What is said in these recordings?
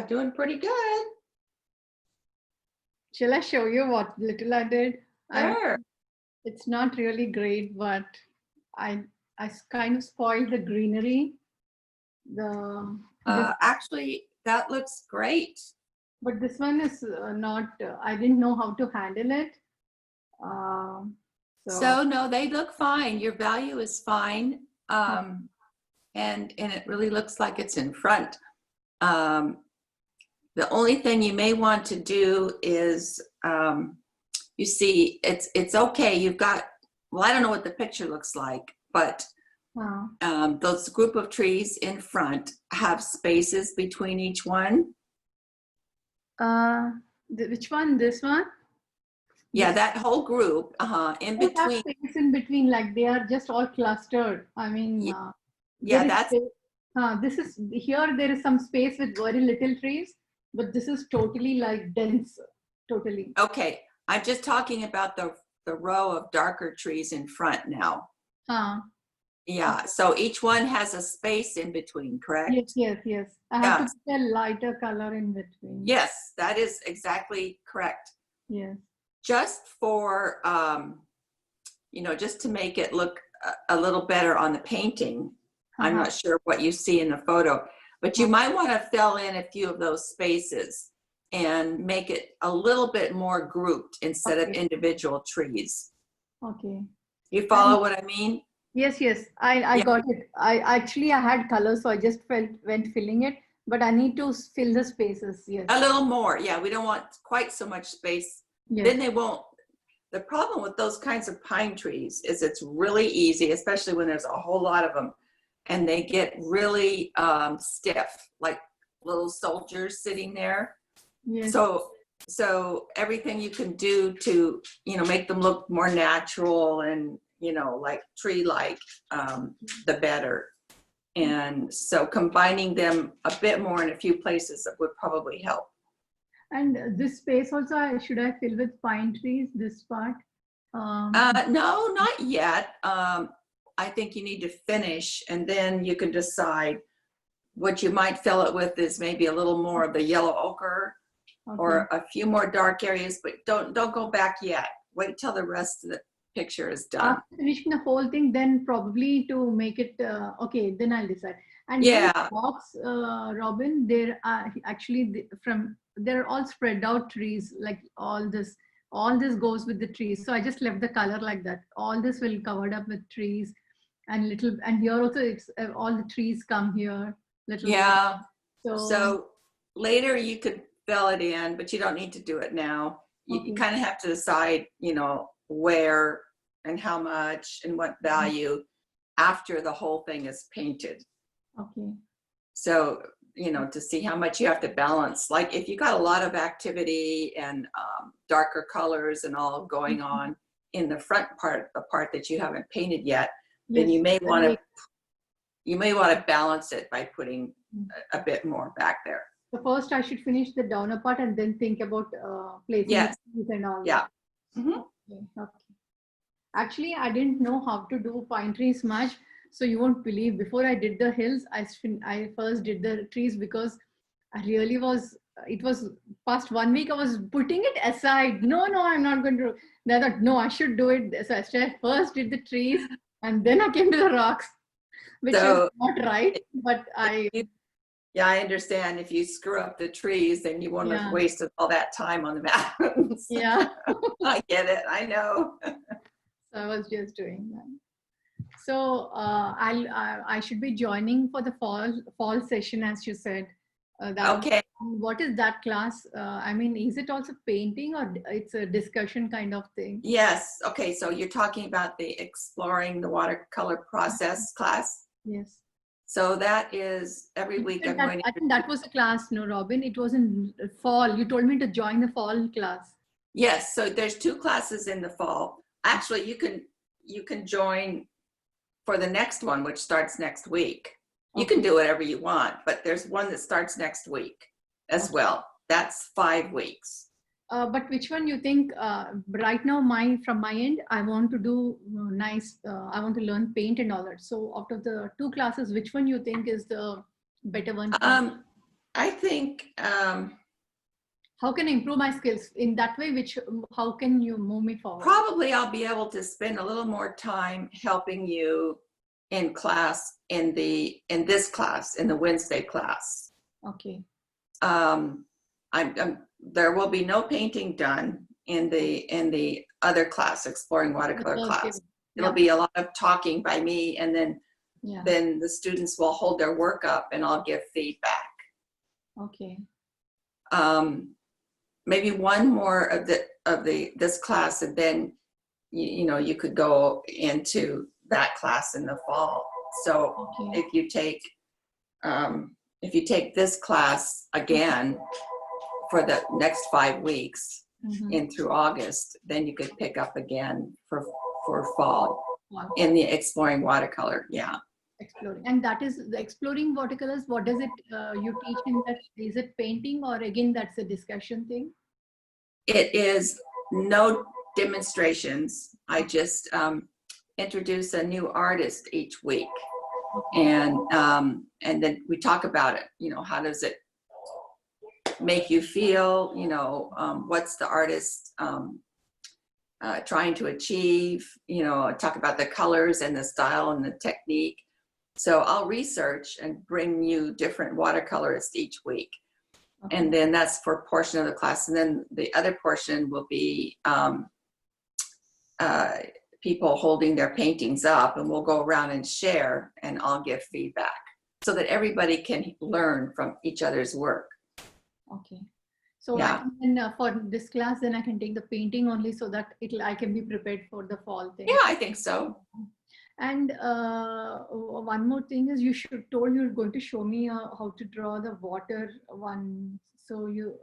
Doing pretty good. Shall I show you what little I did? Sure. It's not really great, but I kind of spoiled the greenery. Actually, that looks great. But this one is not. I didn't know how to handle it. So no, they look fine. Your value is fine. And it really looks like it's in front. The only thing you may want to do is, you see, it's okay. You've got, well, I don't know what the picture looks like, but those group of trees in front have spaces between each one. Which one? This one? Yeah, that whole group, in between. Have space in between, like they are just all clustered. I mean, yeah, that's. This is here. There is some space with very little trees, but this is totally like dense. Totally. Okay, I'm just talking about the row of darker trees in front now. Yeah, so each one has a space in between, correct? Yes. I have to put a lighter color in between. Yes, that is exactly correct. Yes. Just for, just to make it look a little better on the painting. I'm not sure what you see in the photo, but you might want to fill in a few of those spaces and make it a little bit more grouped instead of individual trees. Okay. You follow what I mean? Yes. I got it. I had colors, so I just went filling it, but I need to fill the spaces. Yes. A little more. Yeah, we don't want quite so much space. Yes. Then they won't. The problem with those kinds of pine trees is it's really easy, especially when there's a whole lot of them, and they get really stiff, like little soldiers sitting there. Yes. So everything you can do to, make them look more natural and, like tree-like, the better. And so combining them a bit more in a few places would probably help. And this space also, should I fill with pine trees, this part? No, not yet. I think you need to finish, and then you can decide what you might fill it with is maybe a little more of the yellow ochre, or a few more dark areas, but don't go back yet. Wait till the rest of the picture is done. After finishing the whole thing, then probably to make it, okay, then I'll decide. And box, Robin, there are actually they're all spread out trees, like all this goes with the trees. So I just left the color like that. All this will covered up with trees, and here also it's all the trees come here. Yeah. So later you could fill it in, but you don't need to do it now. You kind of have to decide, where and how much and what value after the whole thing is painted. Okay. So, to see how much you have to balance. Like if you got a lot of activity and darker colors and all going on in the front part, the part that you haven't painted yet, then you may want to balance it by putting a bit more back there. So first I should finish the downer part and then think about placing trees and all. Yeah. Okay. Actually, I didn't know how to do pine trees much. So you won't believe, before I did the hills, I first did the trees because I really it was past 1 week I was putting it aside. No, I'm not going to. Then I thought, no, I should do it. So I first did the trees and then I came to the rocks, which is not right, but Yeah, I understand. If you screw up the trees, then you won't have wasted all that time on the mountains. Yeah. I get it. I know. So I was just doing that. So I should be joining for the fall session, as you said. Okay. What is that class? I mean, is it also painting or it's a discussion kind of thing? Yes. Okay. So you're talking about the exploring the watercolor process class? Yes. So that is every week. I think that was a class, no, Robin. It was in fall. You told me to join the fall class. Yes. So there's 2 classes in the fall. Actually, you can join for the next one, which starts next week. You can do whatever you want, but there's one that starts next week as well. That's 5 weeks. But which one you think, right now, from my end, I want to do I want to learn paint and all that. So out of the 2 classes, which one you think is the better one? I think, How can I improve my skills in that way? How can you move me forward? probably I'll be able to spend a little more time helping you in class, in this class, in the Wednesday class. Okay. There will be no painting done in the other class, exploring watercolor class. It'll be a lot of talking by me, and then the students will hold their work up and I'll give feedback. Okay. Maybe one more of this class, and then you could go into that class in the fall. So Okay. if you take this class again for the next 5 weeks in through August, then you could pick up again for fall in the exploring watercolor. Yeah. Exploring. And that is the exploring watercolors. What does it you teach in that? Is it painting, or again that's a discussion thing? It is no demonstrations. I just introduce a new artist each week, and then we talk about it. How does it make you feel? What's the artist trying to achieve? Talk about the colors and the style and the technique. So I'll research and bring you different watercolorists each week. Okay. And then that's for a portion of the class. And then the other portion will be people holding their paintings up, and we'll go around and share, and I'll give feedback so that everybody can learn from each other's work. Okay. So yeah. For this class, then I can take the painting only, so that I can be prepared for the fall thing. Yeah, I think so. And one more thing is, you told you're going to show me how to draw the water one. So you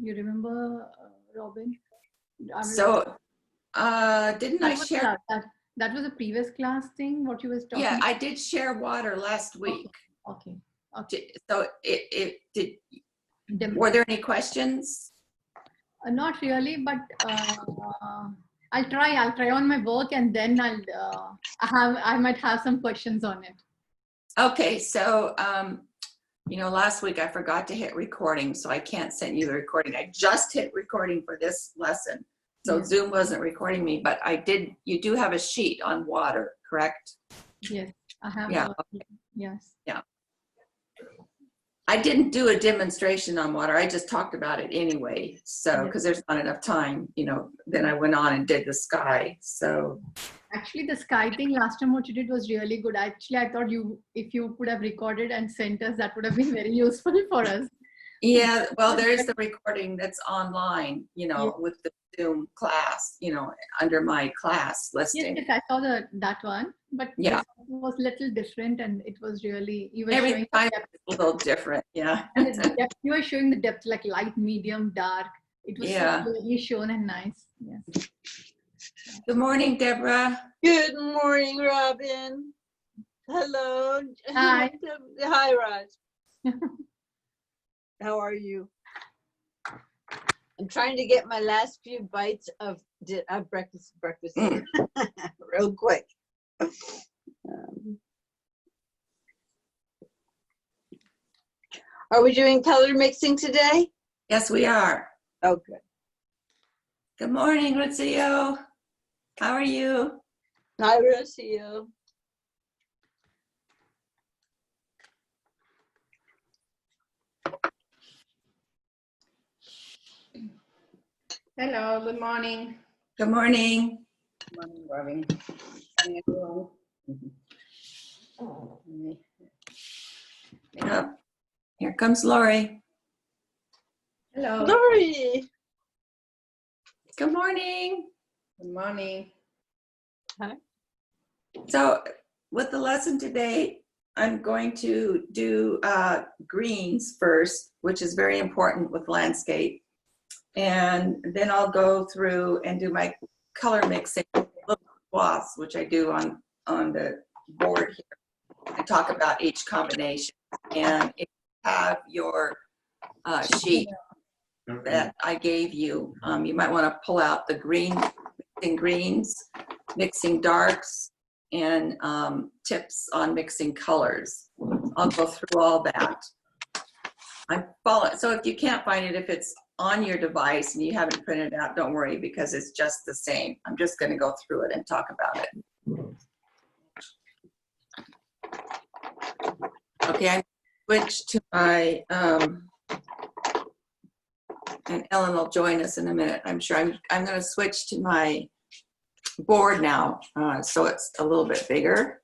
remember, Robin? So didn't I share? That was a previous class thing, what you was talking about? Yeah, I did share water last week. Okay. So were there any questions? Not really, but I'll try on my work, and then I might have some questions on it. Okay, so last week I forgot to hit recording, so I can't send you the recording. I just hit recording for this lesson, so yes. Zoom wasn't recording me, but you do have a sheet on water, correct? Yes, I have. Yeah. Yes. Yeah. I didn't do a demonstration on water. I just talked about it anyway. So, because there's not enough time, then I went on and did the sky. So actually the sky thing last time, what you did was really good. Actually, I thought if you could have recorded and sent us, that would have been very useful for us. Yeah, well, there is the recording that's online, with the Zoom class, under my class listing. Yes, I saw that one, but yeah, it was a little different, and it was really, you were every time a little different, yeah. And the depth, you were showing the depth, like light, medium, dark. It was so really shown and nice. Yes. Good morning, Deborah. Good morning, Robin. Hello. Hi. Hi, Raj. How are you? I'm trying to get my last few bites of breakfast real quick. Are we doing color mixing today? Yes, we are. Oh, good. Good morning, Ruzio. How are you? Hi, Ruzio. Hello, good morning. Good morning. Good morning, Robin. Yep. Here comes Lori. Hello. Lori. Good morning. Good morning. Hi. So with the lesson today, I'm going to do greens first, which is very important with landscape. And then I'll go through and do my color mixing swaths, which I do on the board here, and talk about each combination. And if you have your sheet that I gave you, you might want to pull out the mixing greens, mixing darks, and tips on mixing colors. I'll go through all that. I'm following. So if you can't find it, if it's on your device and you haven't printed it out, don't worry, because it's just the same. I'm just going to go through it and talk about it. Okay, I switched to my, and Ellen will join us in a minute, I'm sure. I'm going to switch to my board now, so it's a little bit bigger.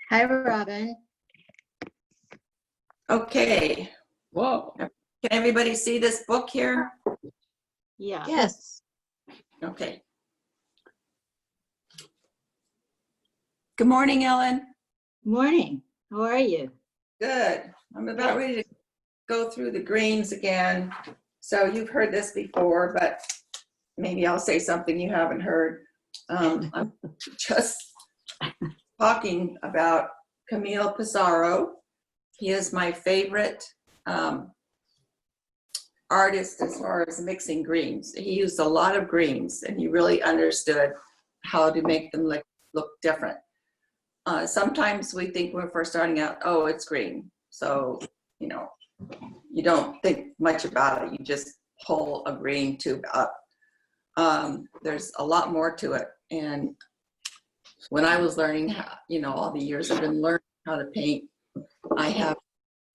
Hi, Robin. Okay, Whoa. can everybody see this book here? Yeah. Yes. Okay. Good morning, Ellen. Morning. How are you? Good. I'm about ready to go through the greens again. So you've heard this before, but maybe I'll say something you haven't heard. I'm just talking about Camille Pissarro. He is my favorite artist as far as mixing greens. He used a lot of greens and he really understood how to make them look different. Sometimes we think when we're first starting out, oh, it's green. So, you know, you don't think much about it. You just pull a green tube up. There's a lot more to it. And when I was learning how, you know, all the years I've been learning how to paint,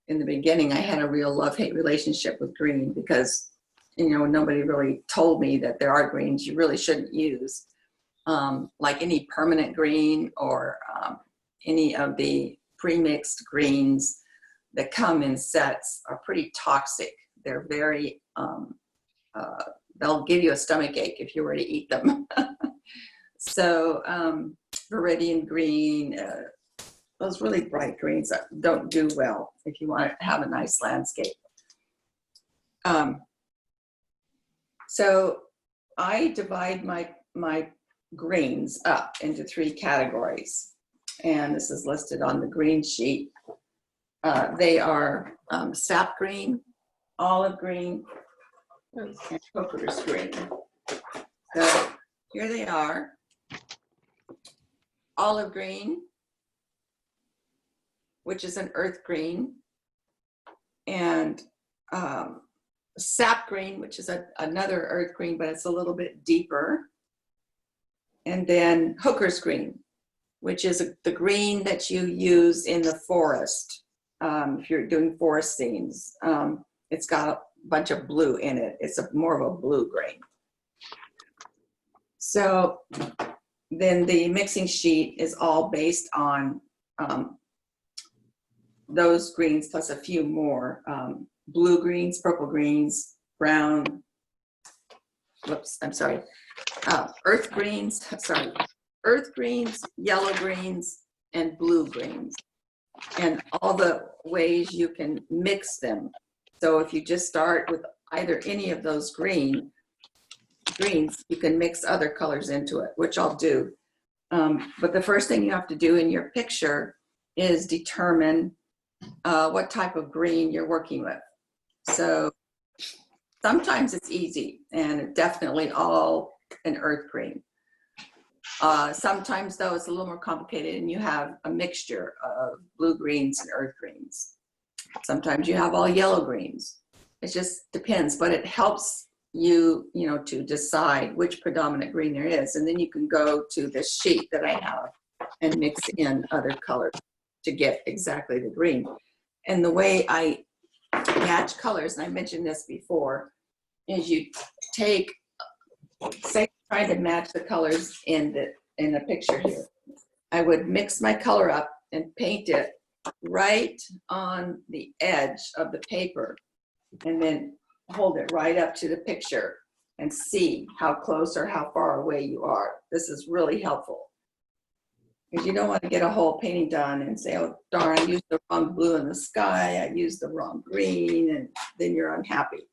in the beginning, I had a real love-hate relationship with green because, you know, nobody really told me that there are greens you really shouldn't use. Like any permanent green or any of the pre-mixed greens that come in sets are pretty toxic. They're very, they'll give you a stomach ache if you were to eat them. So Viridian green, those really bright greens that don't do well if you want to have a nice landscape. So I divide my greens up into 3 categories, and this is listed on the green sheet. They are sap green, olive green, and Hooker's green. So here they are. Olive green, which is an earth green, and sap green, which is another earth green, but it's a little bit deeper. And then Hooker's green, which is the green that you use in the forest. If you're doing forest scenes, it's got a bunch of blue in it. It's more of a blue green. So then the mixing sheet is all based on those greens plus a few more. Blue greens, purple greens, brown, whoops, I'm sorry. Earth greens, yellow greens, and blue greens. And all the ways you can mix them. So if you just start with either any of those greens, you can mix other colors into it, which I'll do. But the first thing you have to do in your picture is determine what type of green you're working with. So sometimes it's easy and definitely all an earth green. Sometimes though it's a little more complicated and you have a mixture of blue greens and earth greens. Sometimes you have all yellow greens. It just depends, but it helps you, you know, to decide which predominant green there is. And then you can go to this sheet that I have and mix in other colors to get exactly the green. And the way I match colors, and I mentioned this before, is you take, say, trying to match the colors in the picture here. I would mix my color up and paint it right on the edge of the paper, and then hold it right up to the picture and see how close or how far away you are. This is really helpful because you don't want to get a whole painting done and say, oh darn, I used the wrong blue in the sky, I used the wrong green, and then you're unhappy.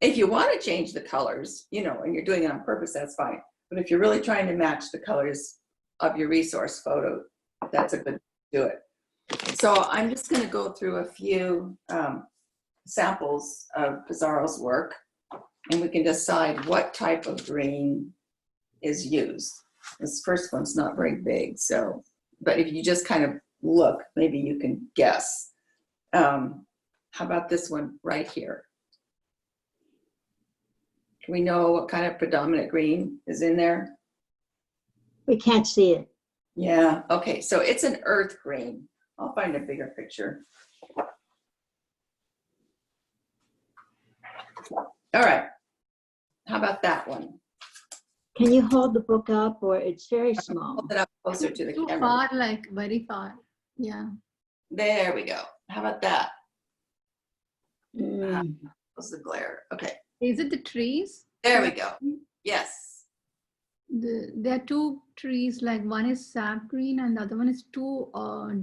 If you want to change the colors, you know, and you're doing it on purpose, that's fine. But if you're really trying to match the colors of your resource photo, that's a good way to do it. So I'm just going to go through a few samples of Pizarro's work, and we can decide what type of green is used. This first one's not very big, so, but if you just kind of look, maybe you can guess. How about this one right here? Can we know what kind of predominant green is in there? We can't see it. Yeah, okay, so it's an earth green. I'll find a bigger picture. All right, how about that one? Can you hold the book up, or it's very small? Hold it up closer to the Too camera. far, like very far. Yeah. There we go. How about that? Mm. What's the glare? Okay, Is it the trees? there we go. Yes. There are two trees, like one is sap green and the other one is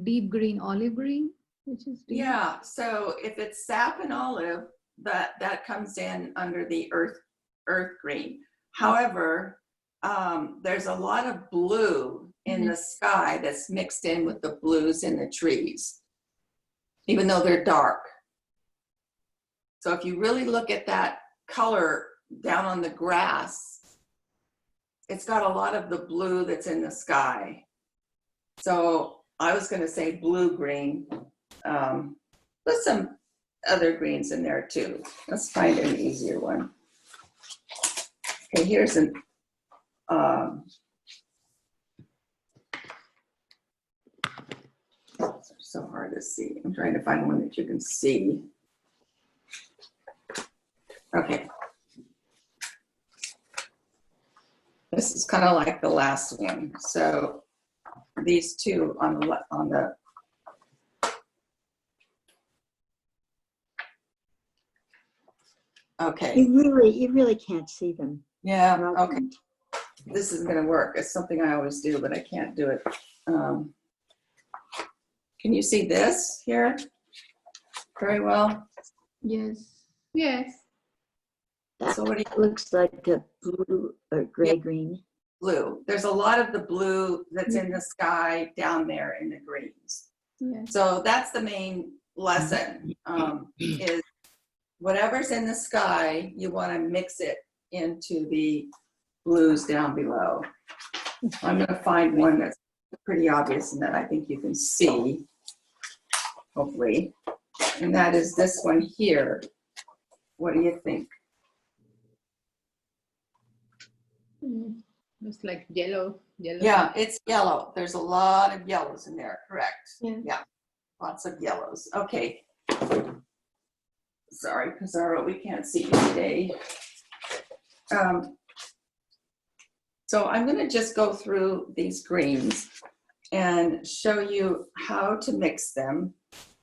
deep green, olive green, which is deep. Yeah, so if it's sap and olive, that comes in under the earth green. However, there's a lot of blue in the sky that's mixed in with the blues in the trees, even though they're dark. So if you really look at that color down on the grass, it's got a lot of the blue that's in the sky. So I was going to say blue-green, with some other greens in there too. Let's find an easier one. Okay, here's an so hard to see. I'm trying to find one that you can see. Okay. This is kind of like the last one. So these two on the okay. You really can't see them. Yeah, Robin. okay. This is gonna work. It's something I always do, but I can't do it. Can you see this here very well? Yes. Yes. That So what do you looks like a blue or gray-green. blue? There's a lot of the blue that's in the sky down there in the greens. Yes. So that's the main lesson, is whatever's in the sky, you want to mix it into the blues down below. I'm going to find one that's pretty obvious and that I think you can see, hopefully. And that is this one here. What do you think? Looks like yellow. Yeah, it's yellow. There's a lot of yellows in there, correct? Yeah. Lots of yellows. Okay. Sorry, Pizarro, we can't see you today. So I'm going to just go through these greens and show you how to mix them,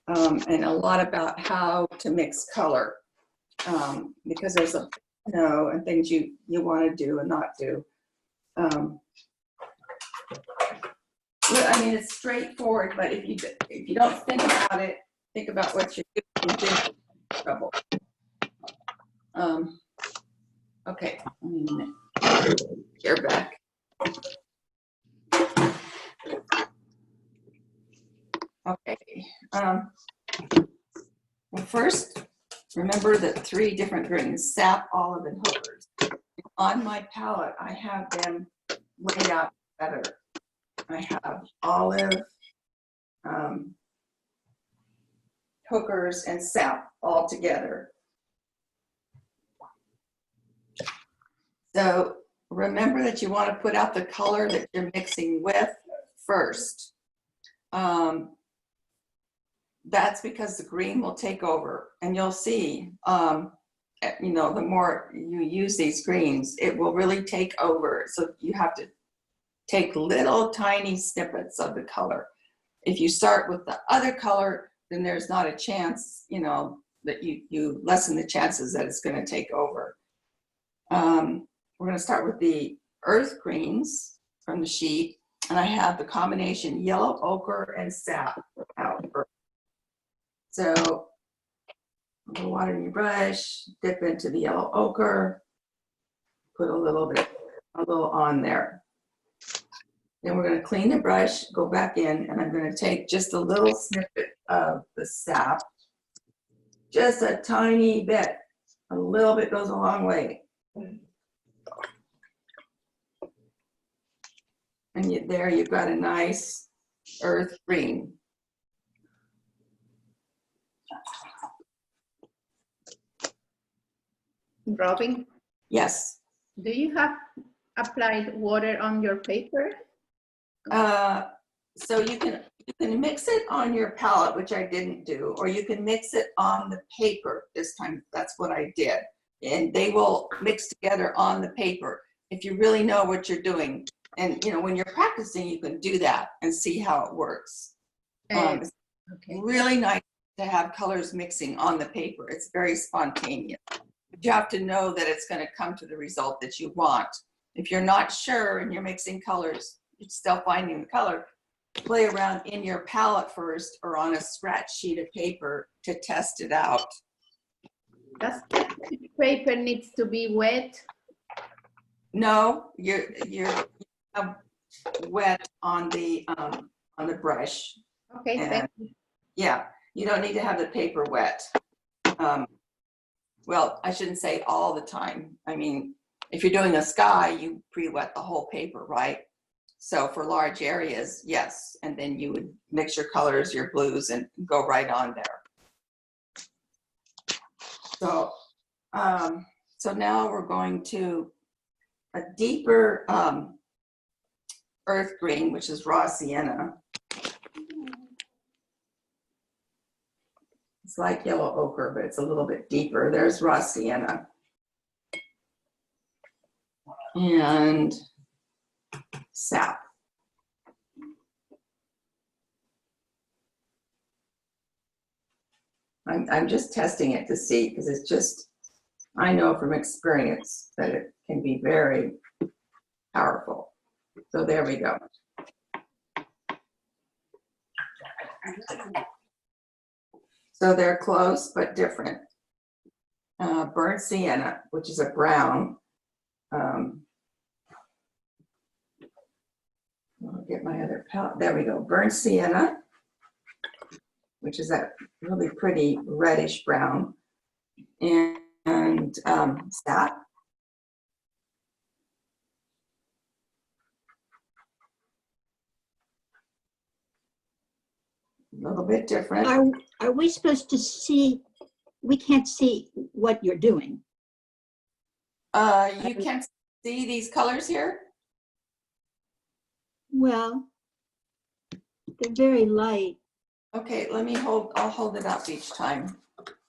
and a lot about how to mix color, because there's a and things you want to do and not do. I mean, it's straightforward, but if you don't think about it, think about what you're doing, you're in trouble. Okay, you're back. Okay. Well, first, remember the 3 different greens: sap, olive, and hookers. On my palette, I have them laid out better. I have olive, hookers, and sap all together. So remember that you want to put out the color that you're mixing with first. That's because the green will take over, and you'll see, the more you use these greens, it will really take over. So you have to take little tiny snippets of the color. If you start with the other color, then there's not a chance, that you lessen the chances that it's going to take over. We're going to start with the earth greens from the sheet, and I have the combination yellow ochre and sap out first. So put water in your brush, dip into the yellow ochre, put a little on there. Then we're going to clean the brush, go back in, and I'm going to take just a little snippet of the sap, just a tiny bit. A little bit goes a long way. And there you've got a nice earth green. Robin, Yes. do you have applied water on your paper? So you can mix it on your palette, which I didn't do, or you can mix it on the paper this time. That's what I did. And they will mix together on the paper if you really know what you're doing. And you know, when you're practicing, you can do that and see how it works. It's Okay. really nice to have colors mixing on the paper. It's very spontaneous. But you have to know that it's going to come to the result that you want. If you're not sure and you're mixing colors, you're still finding the color, play around in your palette first or on a scratch sheet of paper to test it out. Does the paper needs to be wet? No, you're wet on the brush. Okay, And thank you. yeah, you don't need to have the paper wet. Well, I shouldn't say all the time. I mean, if you're doing a sky, you pre-wet the whole paper, right? So for large areas, yes. And then you would mix your colors, your blues, and go right on there. So, so now we're going to a deeper earth green, which is raw sienna. It's like yellow ochre, but it's a little bit deeper. There's raw sienna. And sap. I'm just testing it to see, because it's just, I know from experience that it can be very powerful. So there we go. So they're close but different. Burnt sienna, which is a brown. I'll get my other palette. There we go. Burnt sienna, which is that really pretty reddish brown. And sap. A little bit different. Are we supposed to see? We can't see what you're doing. You can see these colors here. Well, they're very light. Okay, I'll hold it up each time.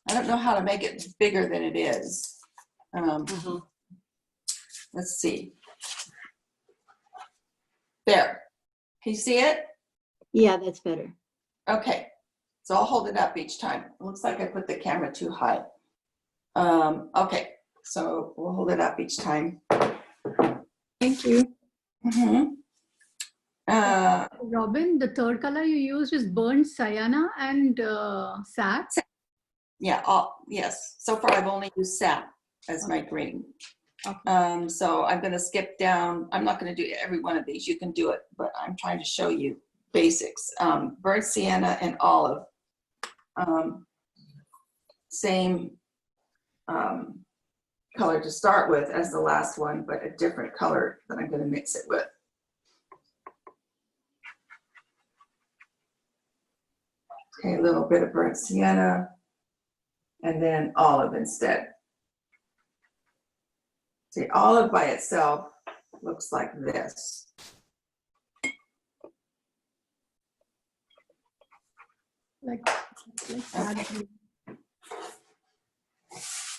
I don't know how to make it bigger than it is. Let's see. There. Can you see it? Yeah, that's better. Okay. So I'll hold it up each time. It looks like I put the camera too high. Okay. So we'll hold it up each time. Thank you. Robin, the third color you used is burnt sienna and sap. Yeah, yes. So far I've only used sap as my green. Okay. So I'm going to skip down. I'm not going to do every one of these. You can do it, but I'm trying to show you basics. Burnt sienna and olive. Same color to start with as the last one, but a different color that I'm going to mix it with. Okay, a little bit of burnt sienna, and then olive instead. See, olive by itself looks like this. Like that.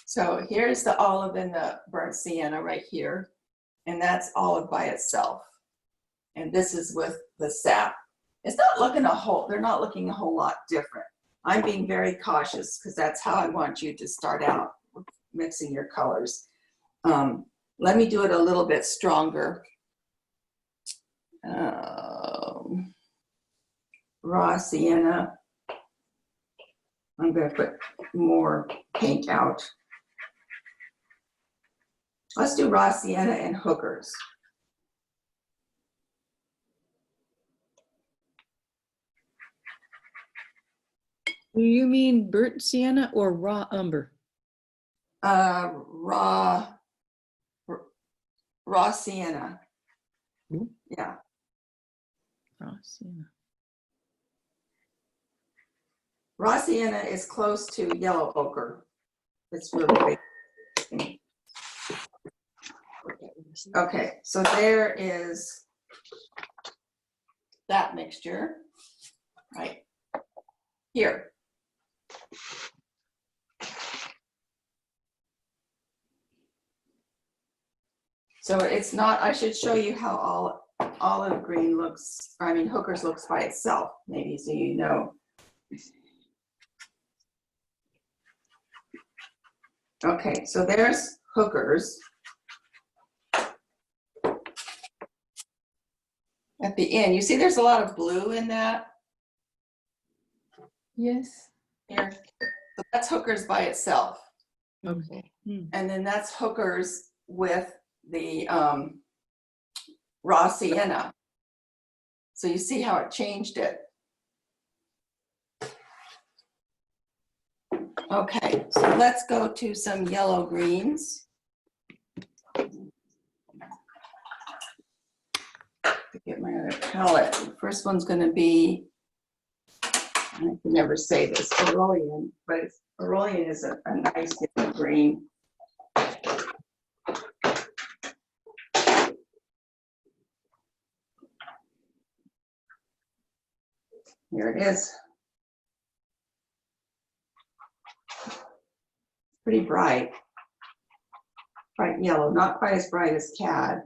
So here's the olive and the burnt sienna right here, and that's olive by itself. And this is with the sap. It's not looking they're not looking a whole lot different. I'm being very cautious because that's how I want you to start out with mixing your colors. Let me do it a little bit stronger. Raw sienna. I'm going to put more paint out. Let's do raw sienna and hookers. Do you mean burnt sienna or raw umber? Raw sienna. Ooh. Yeah. Raw sienna. Raw sienna is close to yellow ochre. It's really big. Okay, so there is that mixture right here. So it's not, I should show you how all olive green looks, I mean Hooker's looks by itself, maybe, so you know. Okay, so there's Hooker's. At the end, you see there's a lot of blue in that Yes. here. So that's Hooker's by itself. Okay. And then that's Hooker's with the raw sienna. So you see how it changed it. Okay, so let's go to some yellow greens. Get my other palette. The first one's going to be, I can never say this, Aurelian, but Aurelian is a nice yellow green. Here it is. Pretty bright yellow, not quite as bright as Cad.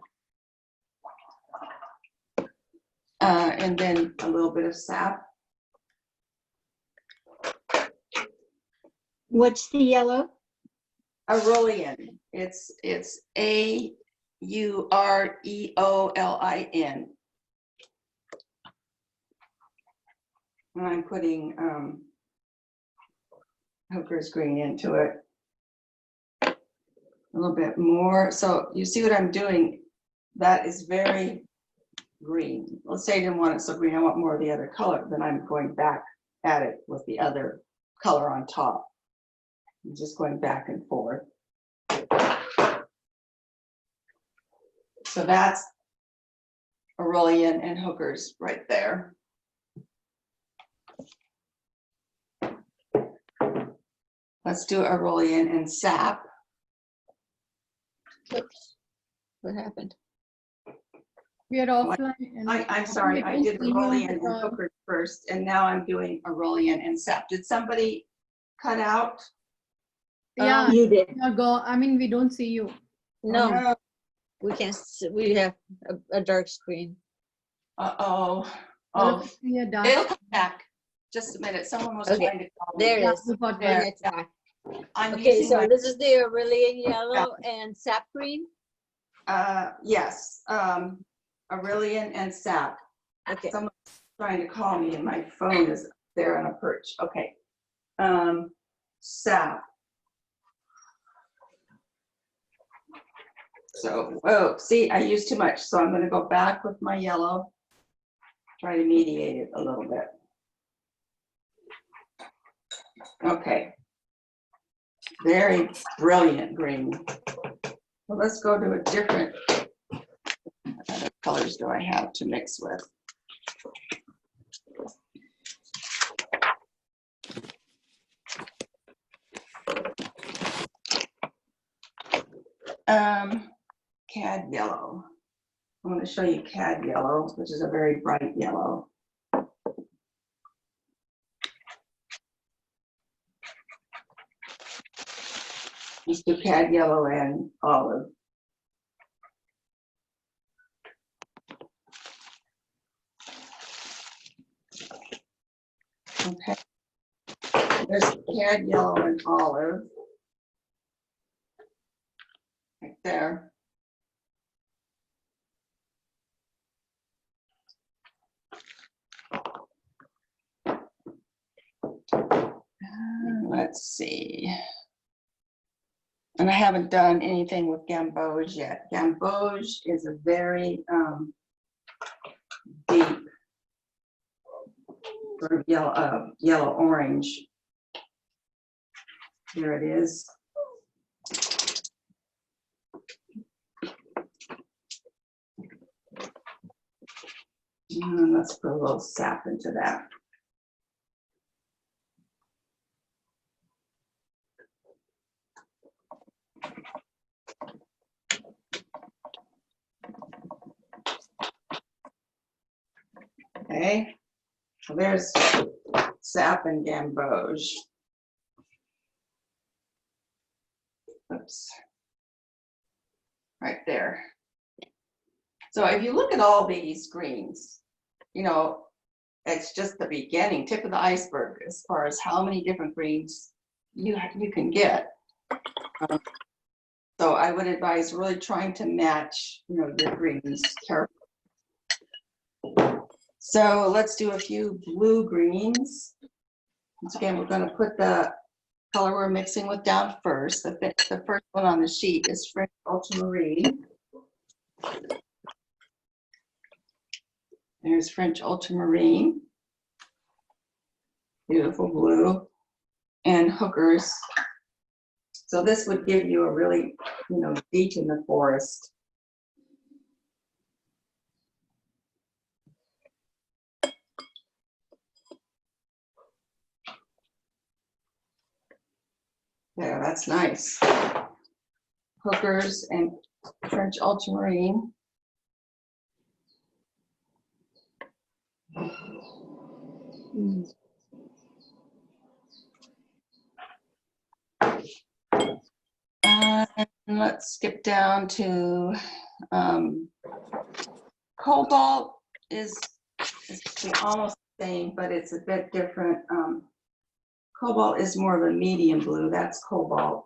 And then a little bit of sap. What's the yellow? Aurelian. It's Aureolin. And I'm putting Hooker's green into it. A little bit more. So you see what I'm doing? That is very green. Let's say I didn't want it so green, I want more of the other color, then I'm going back at it with the other color on top. I'm just going back and forth. So that's Aurelian and Hooker's right there. Let's do Aurelian and sap. Oops. What happened? We are offline. and I'm sorry, I did Aurelian and Hooker first, and now I'm doing Aurelian and sap. Did somebody cut out? Yeah, You did. I mean, we don't see you. No, we can't. We have a dark screen. Uh-oh. All of Oh, us see a dark. it'll come back. Just a minute. Someone was Okay, trying to call me. There it Yeah, is. we got Bring that. it back. I'm Okay, using so my, this is the Aurelian yellow and sap green. yes, Aurelian and sap. Okay. Someone's trying to call me and my phone is there on a perch. Okay. Sap. So, oh, see, I used too much. So I'm going to go back with my yellow, try to mediate it a little bit. Okay. Very brilliant green. Well, let's go to a different, what other colors do I have to mix with? Cad yellow. I'm going to show you cad yellow, which is a very bright yellow. Let's do cad yellow and olive. Okay. There's cad yellow and olive. Right there. Let's see. And I haven't done anything with gamboge yet. Gamboge is a very deep sort of yellow orange. Here it is. And let's put a little sap into that. Okay, so there's sap and gamboge. Oops. Right there. So if you look at all these greens, you know, it's just the beginning, tip of the iceberg as far as how many different greens you can get. So I would advise really trying to match, you know, your greens carefully. So let's do a few blue greens. Once again, we're going to put the color we're mixing with down first. The first one on the sheet is French Ultramarine. There's French Ultramarine. Beautiful blue. And Hookers. So this would give you a really, you know, deep in the forest. Yeah, that's nice. Hookers and French Ultramarine. And let's skip down to Cobalt is almost the same, but it's a bit different. Cobalt is more of a medium blue. That's Cobalt.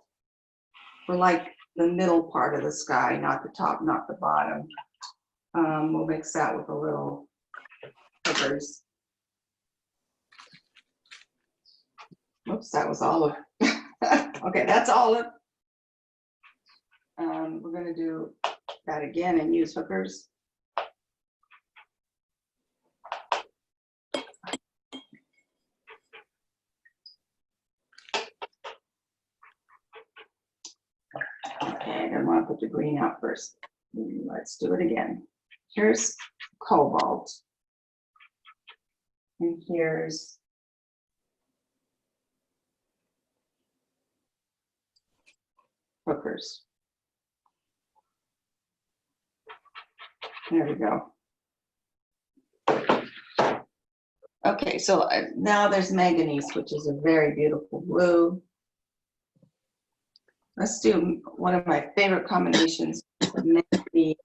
For like the middle part of the sky, not the top, not the bottom. We'll mix that with a little Hookers. Oops, that was olive. Okay, that's olive. We're going to do that again and use Hookers. Okay, I don't want to put the green out first. Let's do it again. Here's Cobalt. And here's Hookers. There we go. Okay, so now there's Manganese, which is a very beautiful blue. Let's do one of my favorite combinations, Manganese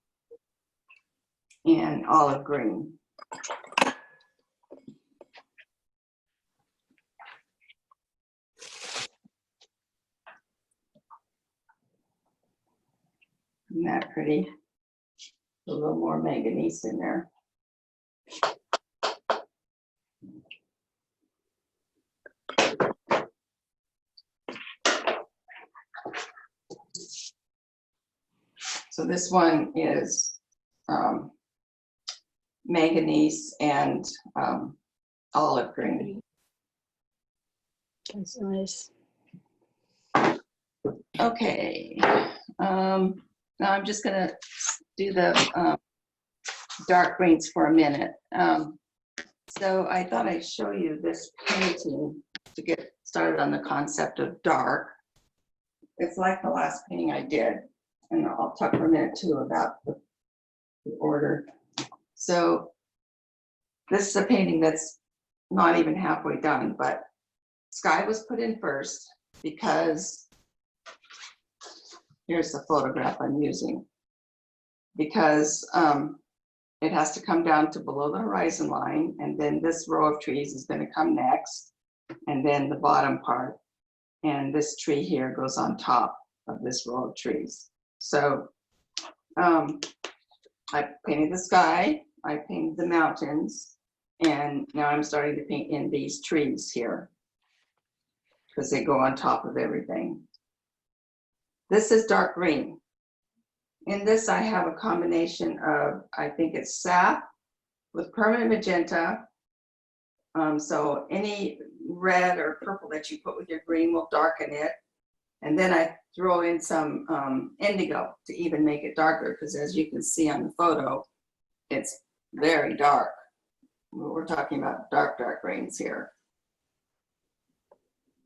and olive green. Isn't that pretty? A little more manganese in there. So this one is manganese and olive green. That's nice. Okay. Now I'm just going to do the dark greens for a minute. So I thought I'd show you this painting to get started on the concept of dark. It's like the last painting I did, and I'll talk for a minute too about the order. So this is a painting that's not even halfway done, but sky was put in first because here's the photograph I'm using, because it has to come down to below the horizon line, and then this row of trees is going to come next, and then the bottom part, and this tree here goes on top of this row of trees. So I painted the sky, I painted the mountains, and now I'm starting to paint in these trees here because they go on top of everything. This is dark green. In this, I have a combination of, I think it's sap with permanent magenta. So any red or purple that you put with your green will darken it. And then I throw in some indigo to even make it darker, because as you can see on the photo, it's very dark. We're talking about dark, dark greens here.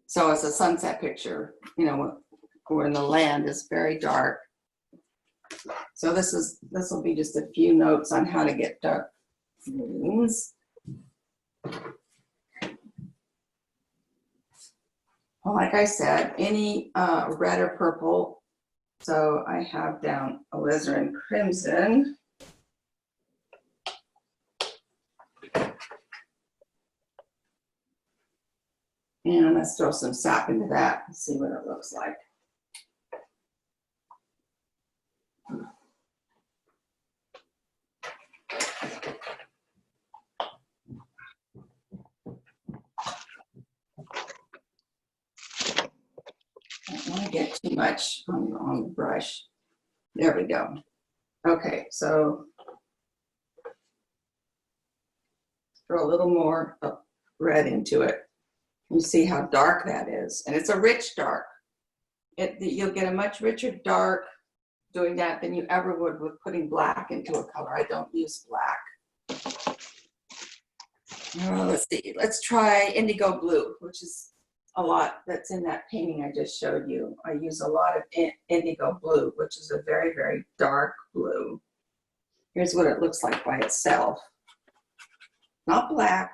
So it's a sunset picture, you know, when the land is very dark. So this will be just a few notes on how to get dark greens. Well, like I said, any red or purple. So I have down alizarin crimson. And let's throw some sap into that and see what it looks like. I don't want to get too much on the brush. There we go. Okay, so throw a little more red into it. You see how dark that is, and it's a rich dark. You'll get a much richer dark doing that than you ever would with putting black into a color. I don't use black. Let's see. Let's try indigo blue, which is a lot that's in that painting I just showed you. I use a lot of indigo blue, which is a very, very dark blue. Here's what it looks like by itself. Not black.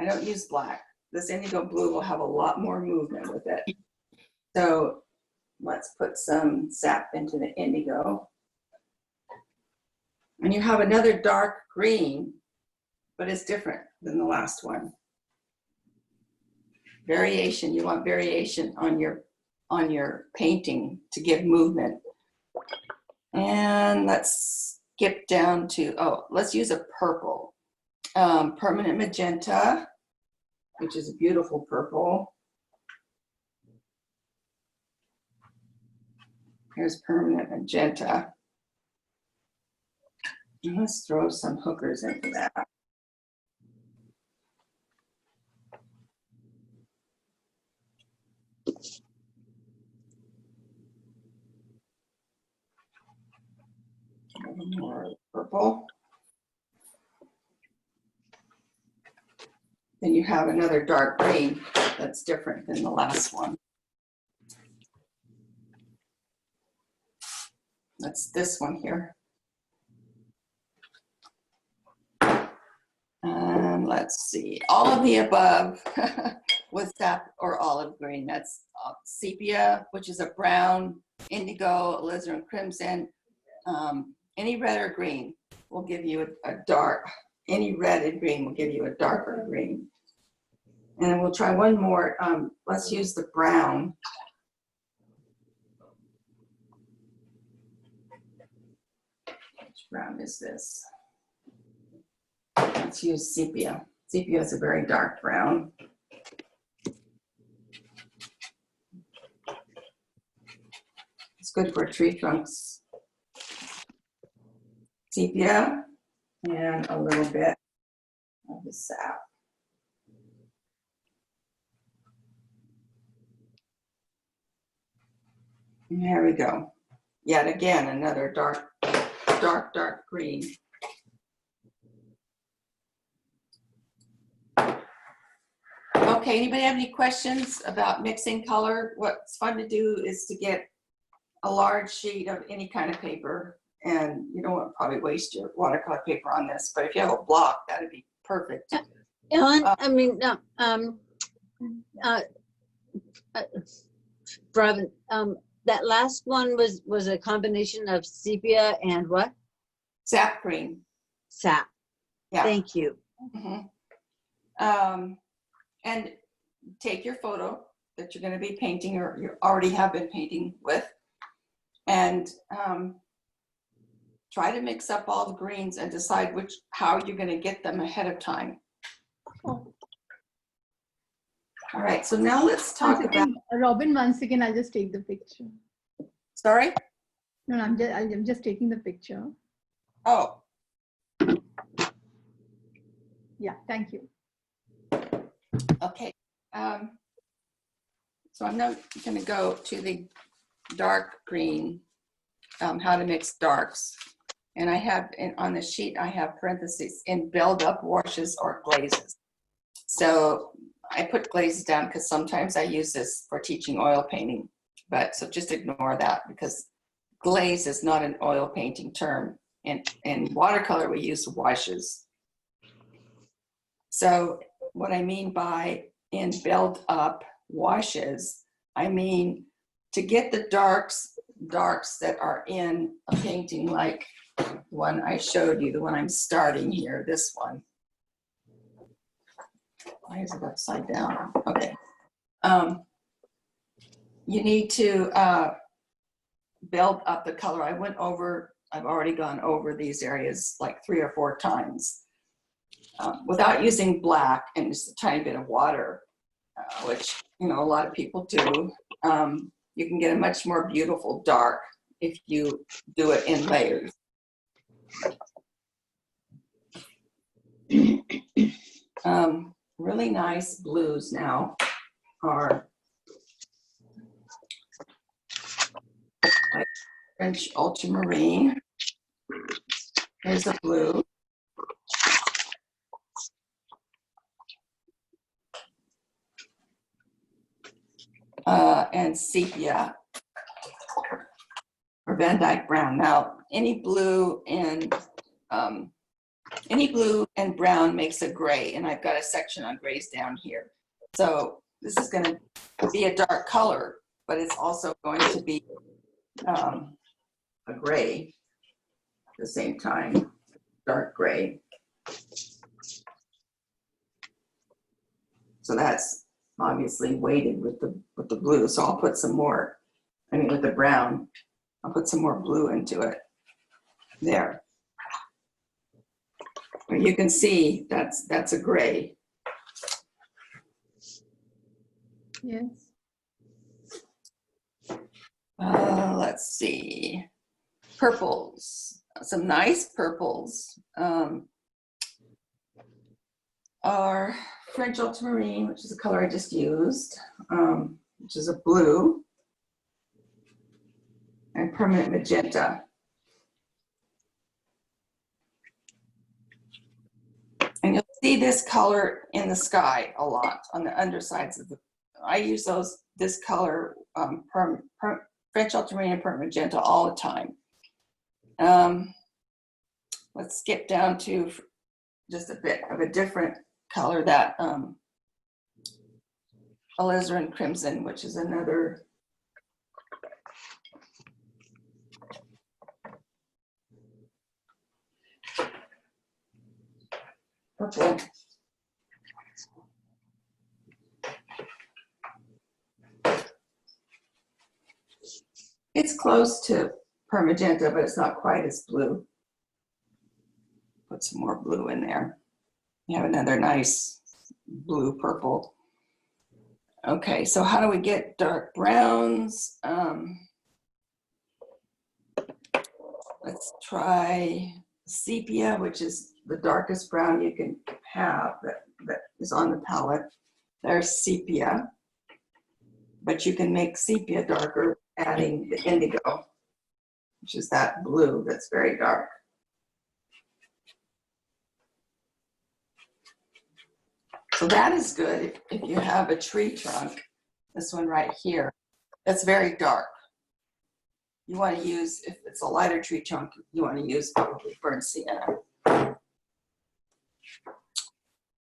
I don't use black. This indigo blue will have a lot more movement with it. So let's put some sap into the indigo. And you have another dark green, but it's different than the last one. Variation, you want variation on your painting to give movement. And let's skip down to, let's use a purple. Permanent magenta, which is a beautiful purple. Here's permanent magenta. And let's throw some hookers into that. A little more purple. Then you have another dark green that's different than the last one. That's this one here. Let's see, all of the above with sap or olive green. That's sepia, which is a brown, indigo, alizarin crimson. Any red or green will give you a dark, any red and green will give you a darker green. And we'll try one more. Let's use the brown. Which brown is this? Let's use sepia. Sepia is a very dark brown. It's good for tree trunks. Sepia and a little bit of the sap. And there we go. Yet again, another dark, dark, dark green. Okay, anybody have any questions about mixing color? What's fun to do is to get a large sheet of any kind of paper, and you don't want to probably waste your watercolor paper on this, but if you have a block, that'd be perfect. Ellen, Robin, that last one was a combination of sepia and what? Sap green. Sap. Yeah. Thank you. Mm-hmm. And take your photo that you're going to be painting or you already have been painting with, and try to mix up all the greens and decide how you're going to get them ahead of time. All right, so now let's talk about. Robin, 1 second, I'll just take the picture. Sorry? No, I'm just taking the picture. Oh. Yeah, thank you. Okay. So I'm now going to go to the dark green, how to mix darks. And I have, on the sheet, I have parentheses in build up washes or glazes. So I put glazes down because sometimes I use this for teaching oil painting. But so just ignore that because glaze is not an oil painting term. In watercolor, we use washes. So what I mean by in build up washes, I mean to get the darks that are in a painting like the one I showed you, the one I'm starting here, this one. Why is it upside down? Okay. You need to build up the color. I've already gone over these areas like 3 or 4 times without using black and just a tiny bit of water, which, you know, a lot of people do. You can get a much more beautiful dark if you do it in layers. Really nice blues now are like French ultramarine. Here's a blue. And sepia or Van Dyke brown. Now, any blue and brown makes a gray, and I've got a section on grays down here. So this is going to be a dark color, but it's also going to be a gray at the same time, dark gray. So that's obviously weighted with the blue. So I'll put some more, with the brown, I'll put some more blue into it there. You can see that's a gray. Yes. Let's see, purples, some nice purples are French ultramarine, which is a color I just used, which is a blue, and permanent magenta. And you'll see this color in the sky a lot on the undersides of I use this color, French ultramarine and permanent magenta all the time. Let's skip down to just a bit of a different color, that alizarin crimson, which is another purple. It's close to magenta, but it's not quite as blue. Put some more blue in there. You have another nice blue purple. Okay, so how do we get dark browns? Let's try sepia, which is the darkest brown you can have that is on the palette. There's sepia, but you can make sepia darker adding the indigo, which is that blue that's very dark. So that is good if you have a tree trunk, this one right here, that's very dark. You want to use, if it's a lighter tree trunk, you want to use probably burnt sienna.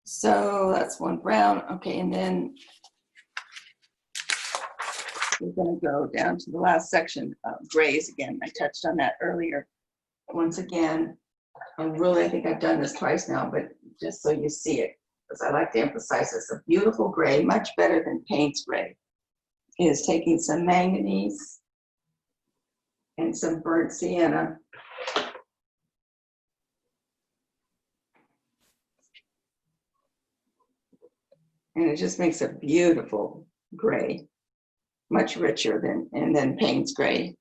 So that's one brown. Okay, and then we're going to go down to the last section, grays again. I touched on that earlier. Once again, I think I've done this twice now, but just so you see it, because I like to emphasize this, a beautiful gray, much better than Payne's gray, is taking some manganese and some burnt sienna. And it just makes a beautiful gray, much richer than Payne's gray.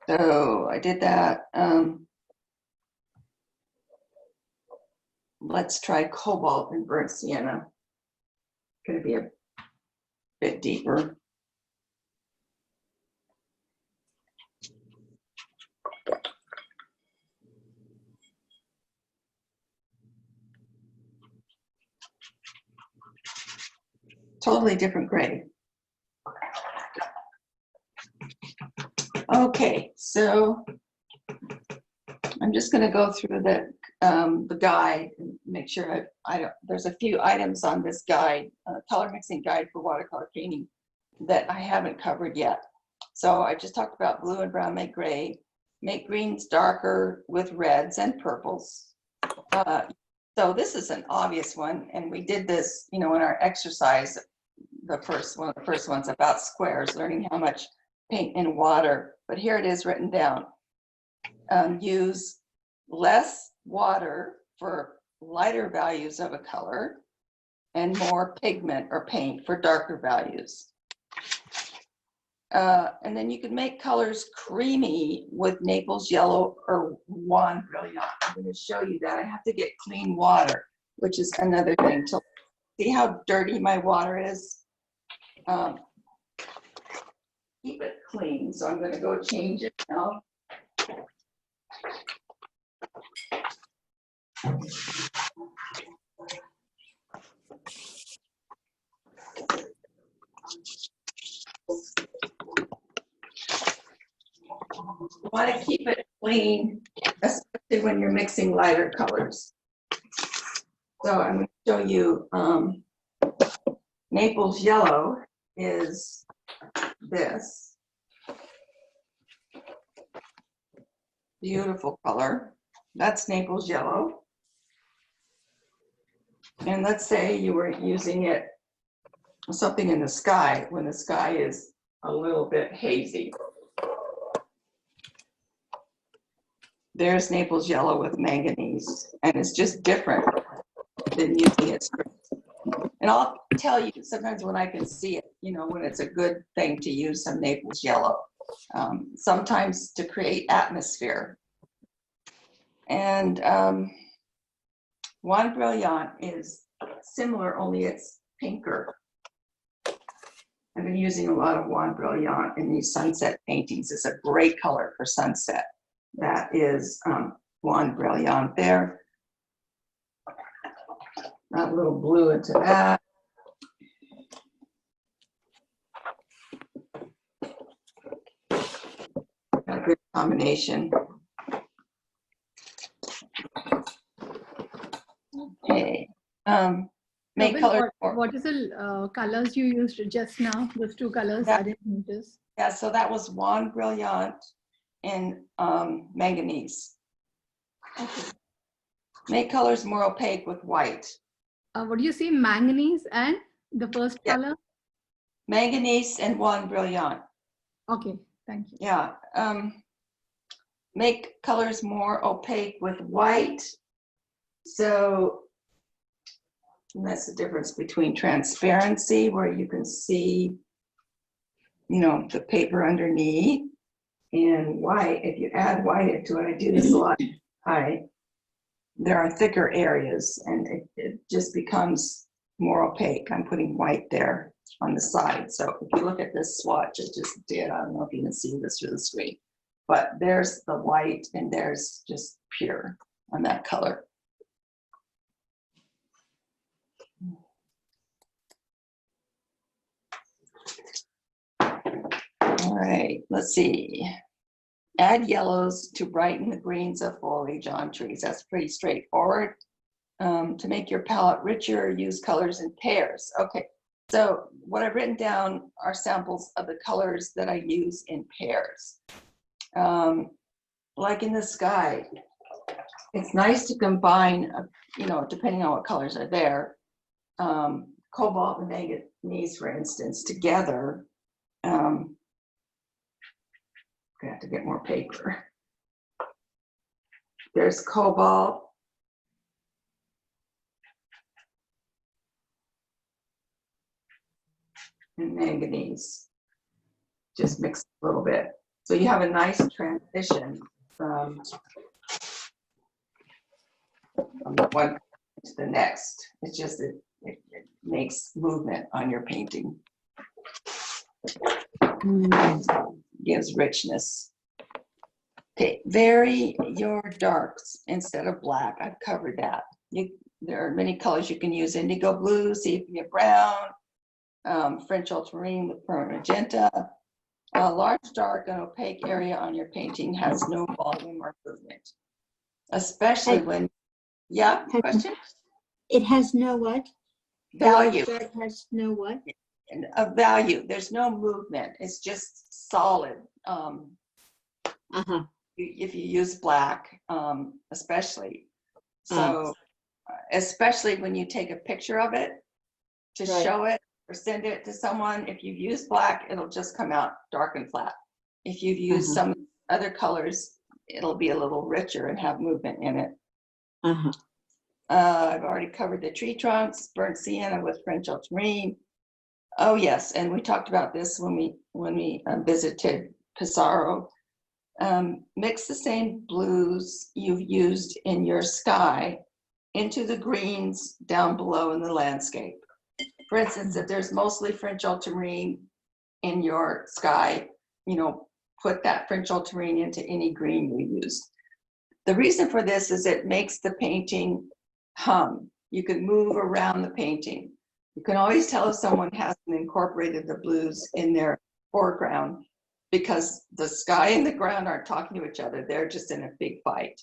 So I did that. Let's try cobalt and burnt sienna. going to be a bit deeper. Totally different grade. Okay, so I'm just going to go through the guide and make sure I don't. There's a few items on this guide, color mixing guide for watercolor painting, that I haven't covered yet. So I just talked about blue and brown make gray, make greens darker with reds and purples. So this is an obvious one, and we did this, in our exercise, one of the first ones about squares, learning how much paint in water. But here it is written down. Use less water for lighter values of a color and more pigment or paint for darker values. And then you can make colors creamy with Naples yellow or Juan Brilliant. I'm going to show you that. I have to get clean water, which is another thing. To see how dirty my water is. Keep it clean. So I'm going to go change it now. You want to keep it clean, especially when you're mixing lighter colors. So I'm going to show you Naples yellow is this beautiful color. That's Naples yellow. And let's say you were using it something in the sky when the sky is a little bit hazy. There's Naples yellow with manganese, and it's just different than using it straight. And I'll tell you sometimes when I can see it, when it's a good thing to use some Naples yellow, sometimes to create atmosphere. And Juan Brilliant is similar, only it's pinker. I've been using a lot of Juan Brilliant in these sunset paintings. It's a great color for sunset. That is Juan Brilliant there. Add a little blue into that. Got a good combination. Okay. Make color. What is the colors you used just now? Those two colors I didn't notice. Yeah, so that was Juan Brilliant and manganese. Okay. Make colors more opaque with white. What do you say? Manganese and the first color? Manganese and Juan Brilliant. Okay, thank you. Yeah. Make colors more opaque with white. So that's the difference between transparency, where you can see, the paper underneath, and white. If you add white into it, I do this a lot. There are thicker areas, and it just becomes more opaque. I'm putting white there on the side. So if you look at this swatch, it just did. I don't know if you can see this through the screen, but there's the white, and there's just pure on that color. All right, let's see. Add yellows to brighten the greens of foliage on trees. That's pretty straightforward. To make your palette richer, use colors in pairs. Okay, so what I've written down are samples of the colors that I use in pairs. Like in the sky, it's nice to combine, depending on what colors are there, cobalt and manganese, for instance, together. I have to get more paper. There's cobalt. And manganese. Just mix a little bit. So you have a nice transition from one to the next. It's just that makes movement on your painting. Gives richness. Okay, vary your darks instead of black. I've covered that. There are many colors you can use: indigo blue, sepia brown, French ultramarine with permanent magenta. A large, dark, and opaque area on your painting has no volume or movement, especially when, yeah, question? It has no what? Value. It has no what? A value. There's no movement. It's just solid. If you use black, especially. So, especially when you take a picture of it to show it or send it to someone, if you've used black, it'll just come out dark and flat. If you've used some other colors, it'll be a little richer and have movement in it. I've already covered the tree trunks, burnt sienna with French ultramarine. Oh yes, and we talked about this when we visited Pissarro. Mix the same blues you've used in your sky into the greens down below in the landscape. For instance, if there's mostly French ultramarine in your sky, put that French ultramarine into any green you used. The reason for this is it makes the painting hum. You can move around the painting. You can always tell if someone hasn't incorporated the blues in their foreground, because the sky and the ground aren't talking to each other. They're just in a big fight.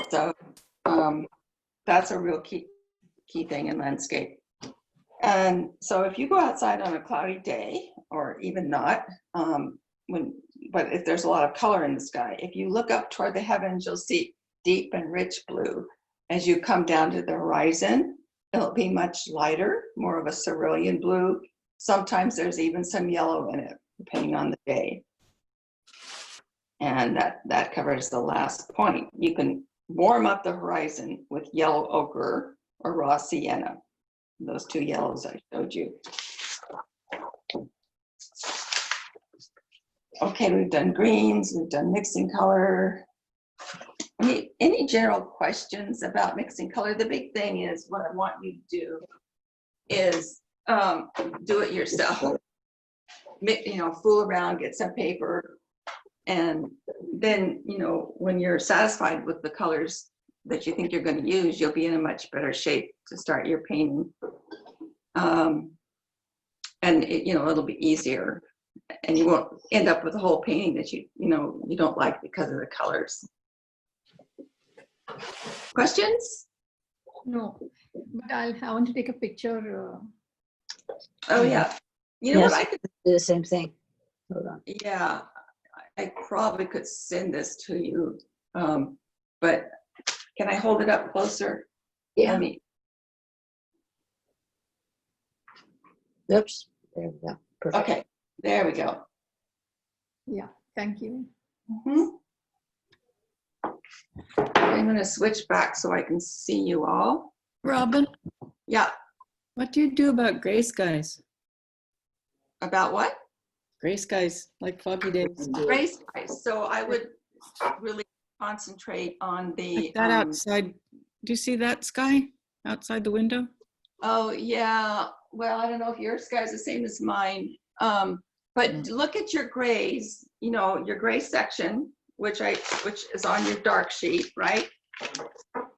So that's a real key thing in landscape. And so if you go outside on a cloudy day, or even not, but if there's a lot of color in the sky, if you look up toward the heavens, you'll see deep and rich blue. As you come down to the horizon, it'll be much lighter, more of a cerulean blue. Sometimes there's even some yellow in it, depending on the day. And that covers the last point. You can warm up the horizon with yellow ochre or raw sienna. Those two yellows I showed you. Okay, we've done greens, we've done mixing color. Any general questions about mixing color? The big thing is, what I want you to do is do it yourself. Fool around, get some paper, and then, when you're satisfied with the colors that you think you're going to use, you'll be in a much better shape to start your painting. And it'll be easier, and you won't end up with a whole painting that you don't like because of the colors. Questions? No, but I want to take a picture. Oh yeah. You know Yes, what, I could do the same thing. Hold on. Yeah, I probably could send this to you, but can I hold it up closer? Yeah. Let me. Oops. There we go. Perfect. Okay, there we go. Yeah, thank you. I'm going to switch back so I can see you all. Robin, Yeah, what do you do about gray skies? about what? Gray skies, like foggy days. Gray skies. So I would really concentrate on the. Like that outside. Do you see that sky outside the window? Oh yeah. Well, I don't know if your sky's the same as mine. But look at your grays. Your gray section, which is on your dark sheet, right?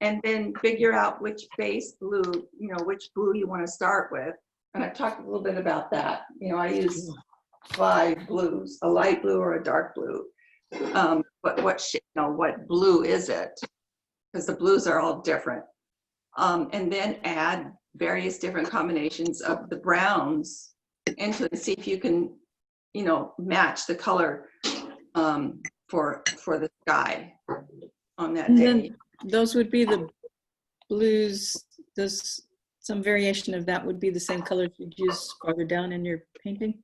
And then figure out which base blue, which blue you want to start with. And I've talked a little bit about that. I use 5 blues, a light blue or a dark blue. But what blue is it? Because the blues are all different. And then add various different combinations of the browns into it and see if you can, match the color for the sky on that And day. then those would be the blues. Some variation of that would be the same colors you'd use farther down in your painting?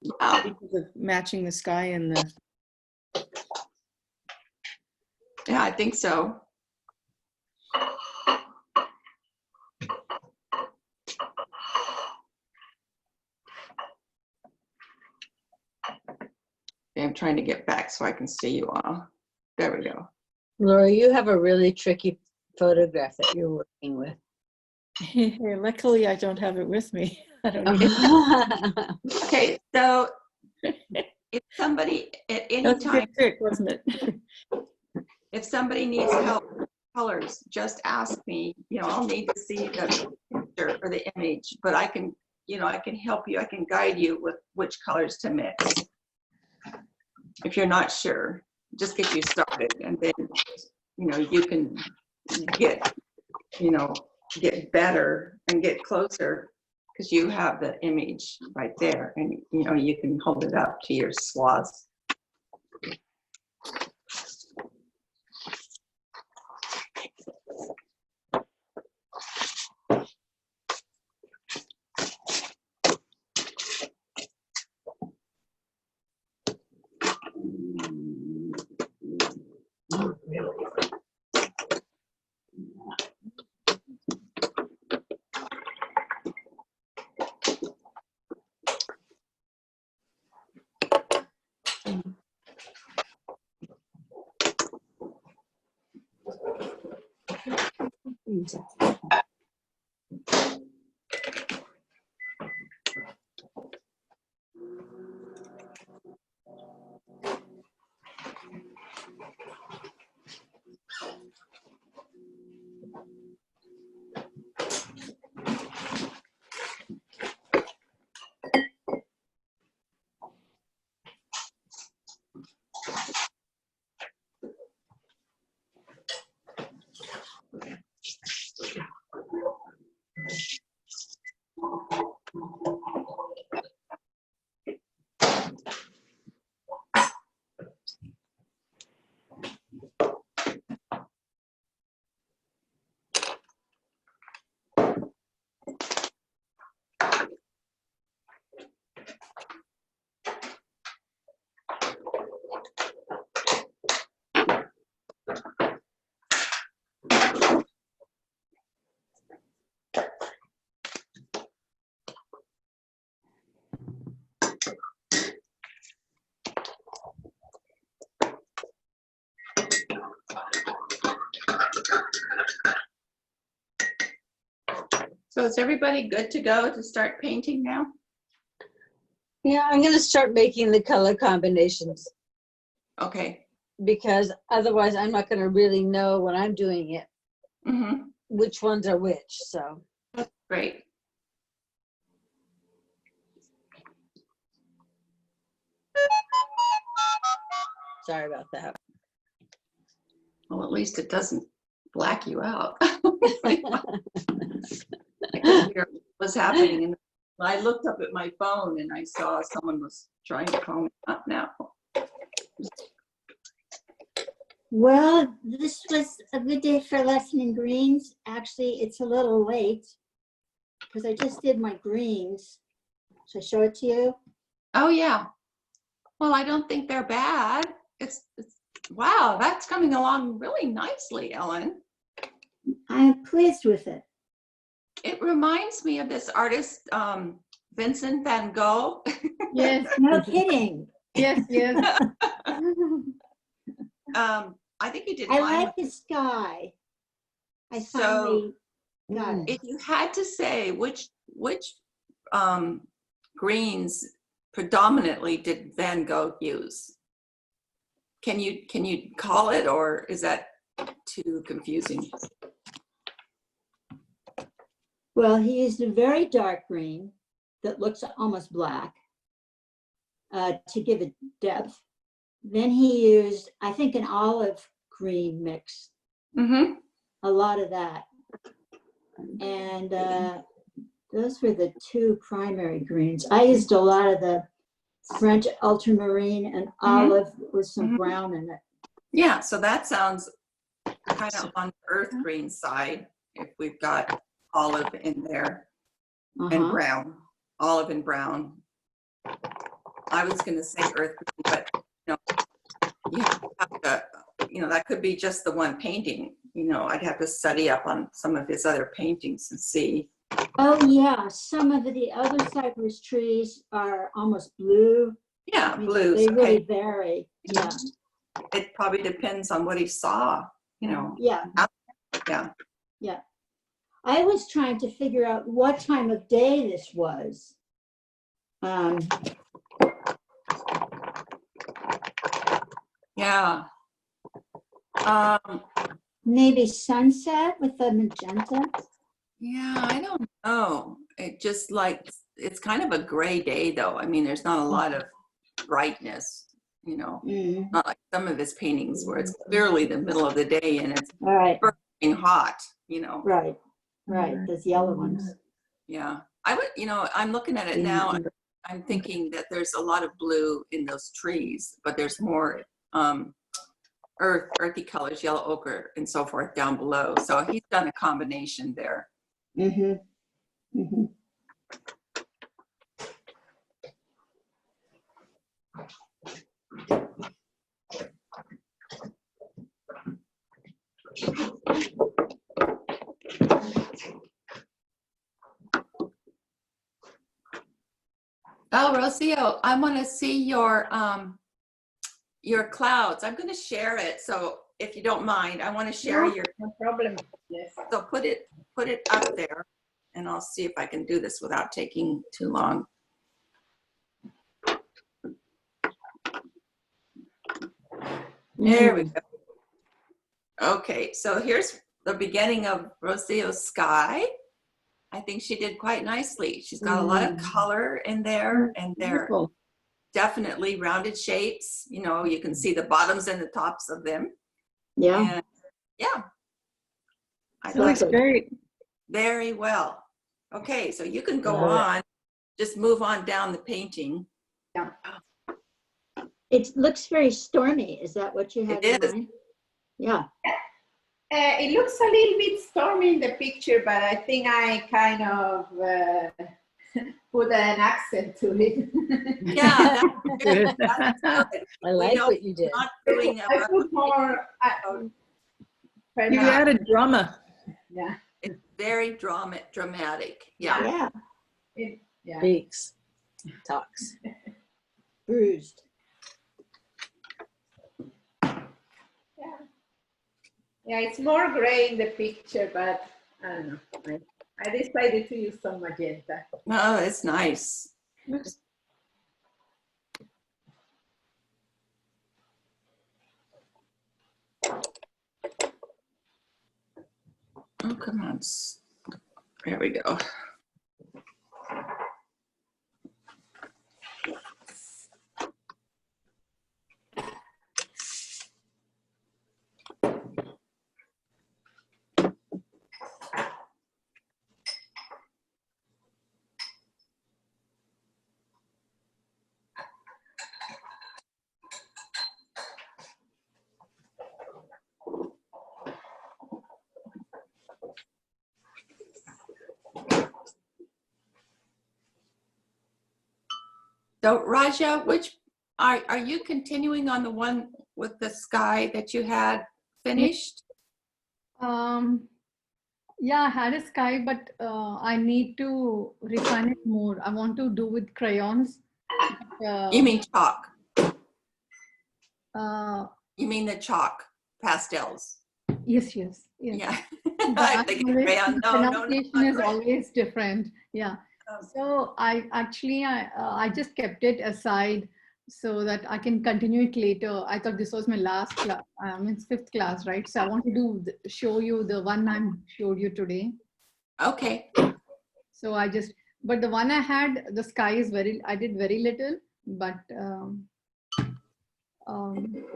Because of matching the sky and the... Yeah, I think so. I'm trying to get back so I can see you all. There we go. Laura, you have a really tricky photograph that you're working with. Luckily, I don't have it with me. I don't know. Okay, so if somebody at any That was a time, good trick, wasn't it? if somebody needs help with colors, just ask me. I'll need to see the picture or the image, but I can, I can help you. I can guide you with which colors to mix. If you're not sure, just get you started, and then, you can get, get better and get closer because you have the image right there, and, you can hold it up to your swaths. So is everybody good to go to start painting now? Yeah, I'm going to start making the color combinations Okay. because otherwise I'm not going to really know when I'm doing it Mm-hmm. which ones are which. So That's great. sorry about that. Well, at least it doesn't black you out. I couldn't hear what was happening. And I looked up at my phone and I saw someone was trying to call me up now. Well, this was a good day for lesson in greens. Actually, it's a little late because I just did my greens. Should I show it to you? Oh, yeah. Well, I don't think they're bad. It's wow, that's coming along really nicely, Ellen. I'm pleased with it. It reminds me of this artist, Vincent van Gogh. Yes, No kidding. yes, yes. I think he did I fine like with the sky. I So, finally got it. if you had to say which greens predominantly did Van Gogh use, can you call it, or is that too confusing? Well, he used a very dark green that looks almost black to give it depth. Then he used, I think, an olive green mix, Mm-hmm. a lot of that. And those were the two primary greens. I used a lot of the French ultramarine and olive with some brown in it. Yeah, so that sounds kind of on the earth green side if we've got olive in there and brown, olive and brown. I was going to say earth green, but you have to, that could be just the one painting. I'd have to study up on some of his other paintings and see. Oh yeah, some of the other cypress trees are almost blue. Yeah, I mean, blues. they really Okay. vary. Yeah. It probably depends on what he saw, Yeah. Yeah. Yeah. I was trying to figure out what time of day this was. Yeah. Maybe sunset with the magenta. Yeah, I don't know. It just like, it's kind of a gray day though. I mean, there's not a lot of brightness, you know, not like some of his paintings where it's clearly the middle of the day and it's All right, burning hot, you know. right, those yellow ones. Yeah. I would, you know, I'm looking at it now. I'm thinking that there's a lot of blue in those trees, but there's more earthy colors, yellow ochre and so forth down below. So he's done a combination there. Mm-hmm. Mm-hmm. Oh, Rocio, I want to see your clouds. I'm going to share it. So if you don't mind, I want to share your. No problem. Yes. So put it up there, and I'll see if I can do this without taking too long. There we go. Okay, so here's the beginning of Rocio's sky. I think she did quite nicely. She's got a lot of color in there, and they're definitely rounded shapes. You know, you can see the bottoms and the tops of them. Yeah. And yeah. That looks great. Very well. Okay, so you can go on, just move on down the painting. Yeah. It looks very stormy. Is that what you have in mind? Yeah. It looks a little bit stormy in the picture, but I think I kind of put an accent to it. Yeah, that's good. That's good. I like what you did. Not doing I put more. You added drama. Yeah. It's very dramatic. Yeah. Yeah. Yeah. Speaks, talks. Bruised. Yeah, it's more gray in the picture, but I don't know. I decided to use some magenta. Oh, it's nice. Oh, come on. There we go. So Raja, which are you continuing on the one with the sky that you had finished? Yeah, I had a sky, but I need to refine it more. I want to do with crayons. You mean chalk? Uh, You mean the chalk pastels? yes. Yeah. But I'm thinking crayon. No, pronunciation is crayon. always different. Yeah. So I actually I just kept it aside so that I can continue it later. I thought this was my last class. It's 5th class, right? So I want to show you the one I showed you today. Okay. So but the one I had, the sky is I did very little, but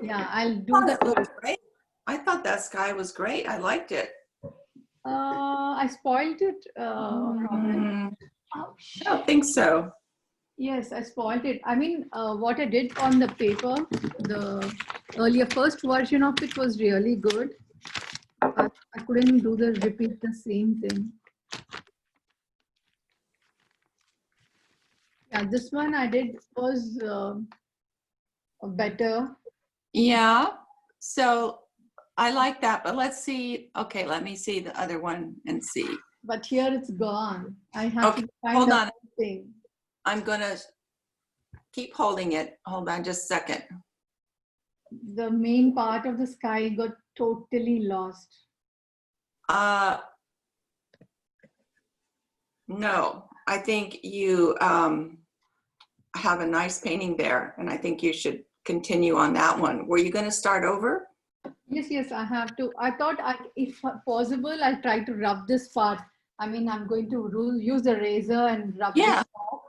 yeah, I'll do that. I thought that sky was great. I liked it. I spoiled it. I don't think so. Yes, I spoiled it. I mean, what I did on the paper, the earlier first version of it was really good. But I couldn't repeat the same thing. Yeah, this one I did was better. Yeah. So I like that, but let's see. Okay, let me see the other one and see. But here it's gone. I have to find hold on. thing. I'm gonna keep holding it. Hold on just a second. The main part of the sky got totally lost. No, I think you have a nice painting there, and I think you should continue on that one. Were you going to start over? Yes, I have to. I thought if possible, I'll try to rub this part. I mean, I'm going to use the razor and rub Yeah. this part.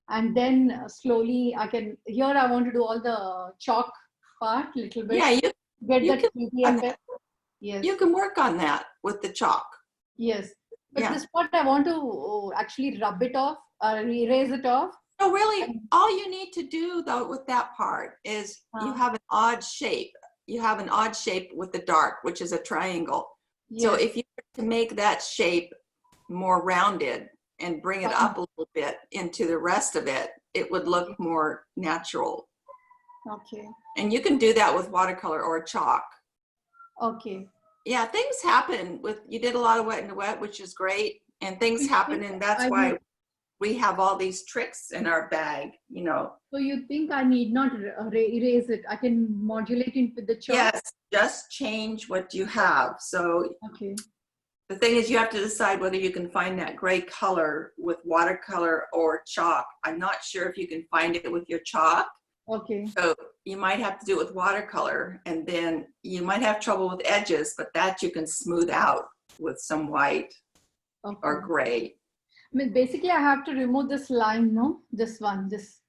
And then slowly I can, here I want to do all the chalk part little bit. Yeah, Get you that can 3D work on effect. Yes. you can work on that with the chalk. Yes. But Yeah. this part I want to actually rub it off or erase it off. No, really, all you need to do though with that part is you have an odd shape. You have an odd shape with the dark, which is a triangle. Yes. So if you were to make that shape more rounded and bring it up a little bit into the rest of it, it would look more natural. Okay. And you can do that with watercolor or chalk. Okay. Yeah, things happen with, you did a lot of wet and wet, which is great. And things happen, and that's why we have all these tricks in our bag, you know. So you think I need not erase it? I can modulate it with the chalk? Yes, just change what you have. So Okay. the thing is, you have to decide whether you can find that gray color with watercolor or chalk. I'm not sure if you can find it with your chalk. Okay. So you might have to do it with watercolor, and then you might have trouble with edges, but that you can smooth out with some white or gray. I mean, basically I have to remove this line, no? This one, this.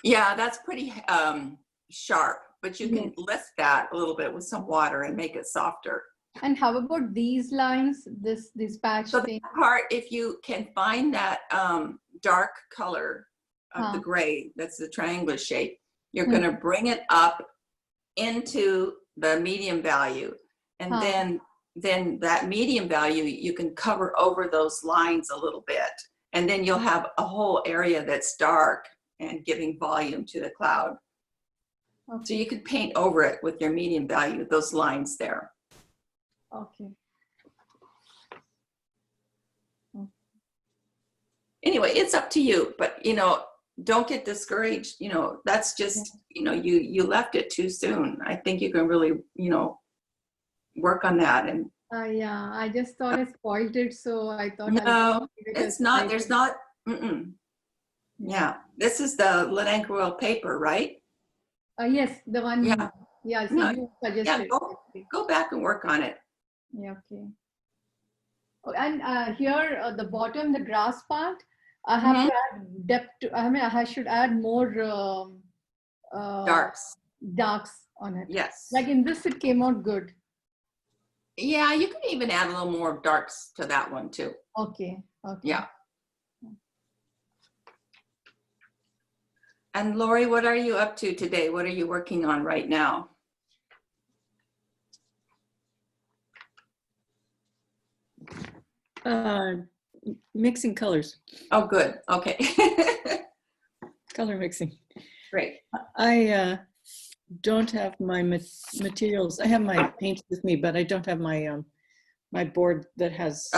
Yeah, that's pretty sharp, but you can lift that a little bit with some water and make it softer. And how about these lines, this patch So thing? that part, if you can find that dark color of the gray, that's the triangular shape, you're going to bring it up into the medium value, and then that medium value, you can cover over those lines a little bit, and then you'll have a whole area that's dark and giving volume to the cloud. Okay. So you could paint over it with your medium value, those lines there. Okay. Anyway, it's up to you, but you know, don't get discouraged. You know, that's just, you know, you left it too soon. I think you can really, you know, work on that. And yeah, I just thought I spoiled it, so I thought. No, it's not. There's not. Yeah, this is the lead anchor oil paper, right? Yes, the one. Yeah. Yeah. So No, you suggested. Yeah, go back and work on it. Yeah. Okay. Oh, and here, the bottom, the grass part, I have to add depth. I mean, I should add more darks on it. Yes. Like in this, it came out good. Yeah, you can even add a little more darks to that one too. Okay. Okay. Yeah. And Lori, what are you up to today? What are you working on right now? Mixing colors. Oh, good. Okay. Color mixing. Great. I don't have my materials. I have my paints with me, but I don't have my my board that has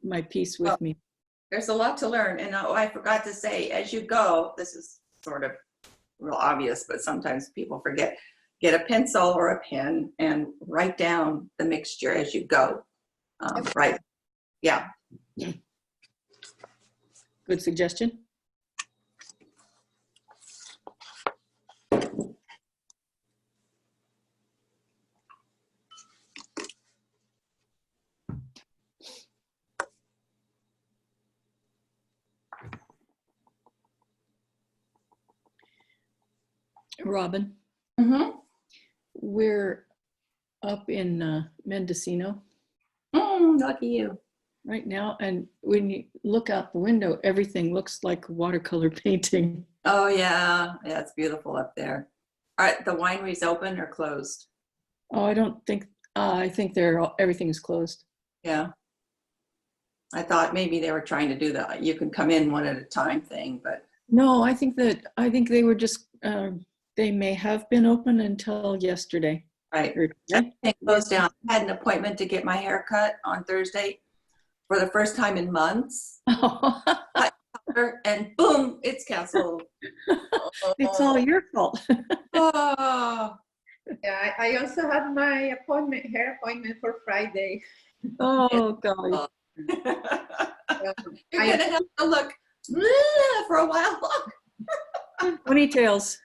my piece with me. There's a lot to learn. And I forgot to say, as you go, this is sort of real obvious, but sometimes people forget, get a pencil or a pen and write down the mixture as you go. Right. Yeah. Good suggestion. Robin, we're up in Mendocino. Lucky you. Right now, and when you look out the window, everything looks like watercolor painting. Oh yeah, yeah, it's beautiful up there. All right, the winery's open or closed? Oh, I don't think. I think everything's closed. Yeah. I thought maybe they were trying to do that. You can come in one at a time thing, but no, I think they were just. They may have been open until yesterday. Right. Everything closed down. I had an appointment to get my hair cut on Thursday for the first time in months. And boom, it's canceled. It's all your fault. Oh. Yeah, I also had my hair appointment for Friday. Oh, God. So You're I- gonna have to look for a while longer. Ponytails.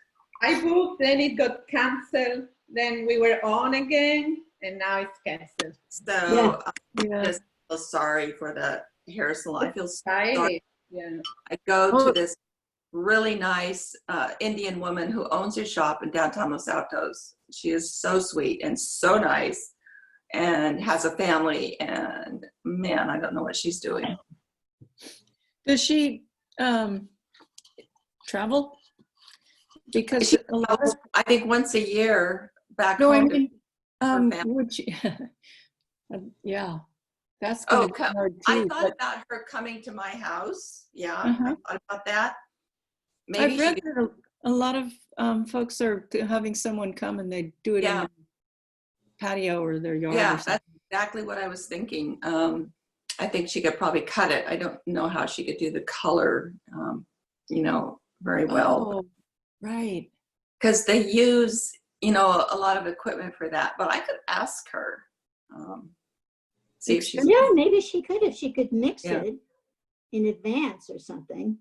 I booked, then it got canceled. Then we were on again, and now it's canceled. So Yeah. I just feel sorry for the hair salon. I feel sorry. Stylish. Yeah. I go Oh. to this really nice Indian woman who owns a shop in downtown Los Altos. She is so sweet and so nice and has a family, and man, I don't know what she's doing. Does she travel? Because She a lot of, I think once a year back no, I home. mean, family. would she, yeah, that's Oh, gonna be hard I too. thought but about her coming to my house. Yeah, Uh-huh. I thought about that. Maybe I've she read could, that a lot of folks are having someone come and they do it in Yeah. their patio or their yard or yeah, something. that's exactly what I was thinking. I think she could probably cut it. I don't know how she could do the color, very well. Oh, right. Because they use, a lot of equipment for that. But I could ask her, see if she's. Yeah, maybe she could, if she could mix Yeah. it in advance or something.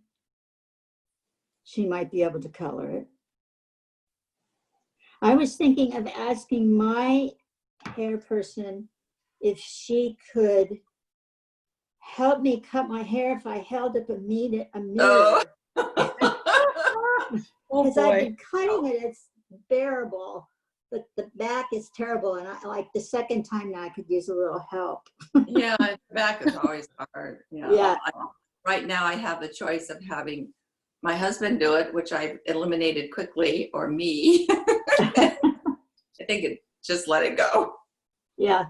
She might be able to color it. I was thinking of asking my hair person if she could help me cut my hair if I held up a mirror. Oh. Oh Because I've boy. been cutting it, it's bearable, but the back is terrible. And I like the second time now I could use a little help. Yeah, the back is always hard. Yeah. Right now I have the choice of having my husband do it, which I've eliminated quickly, or me. I think it just let it go. Yeah.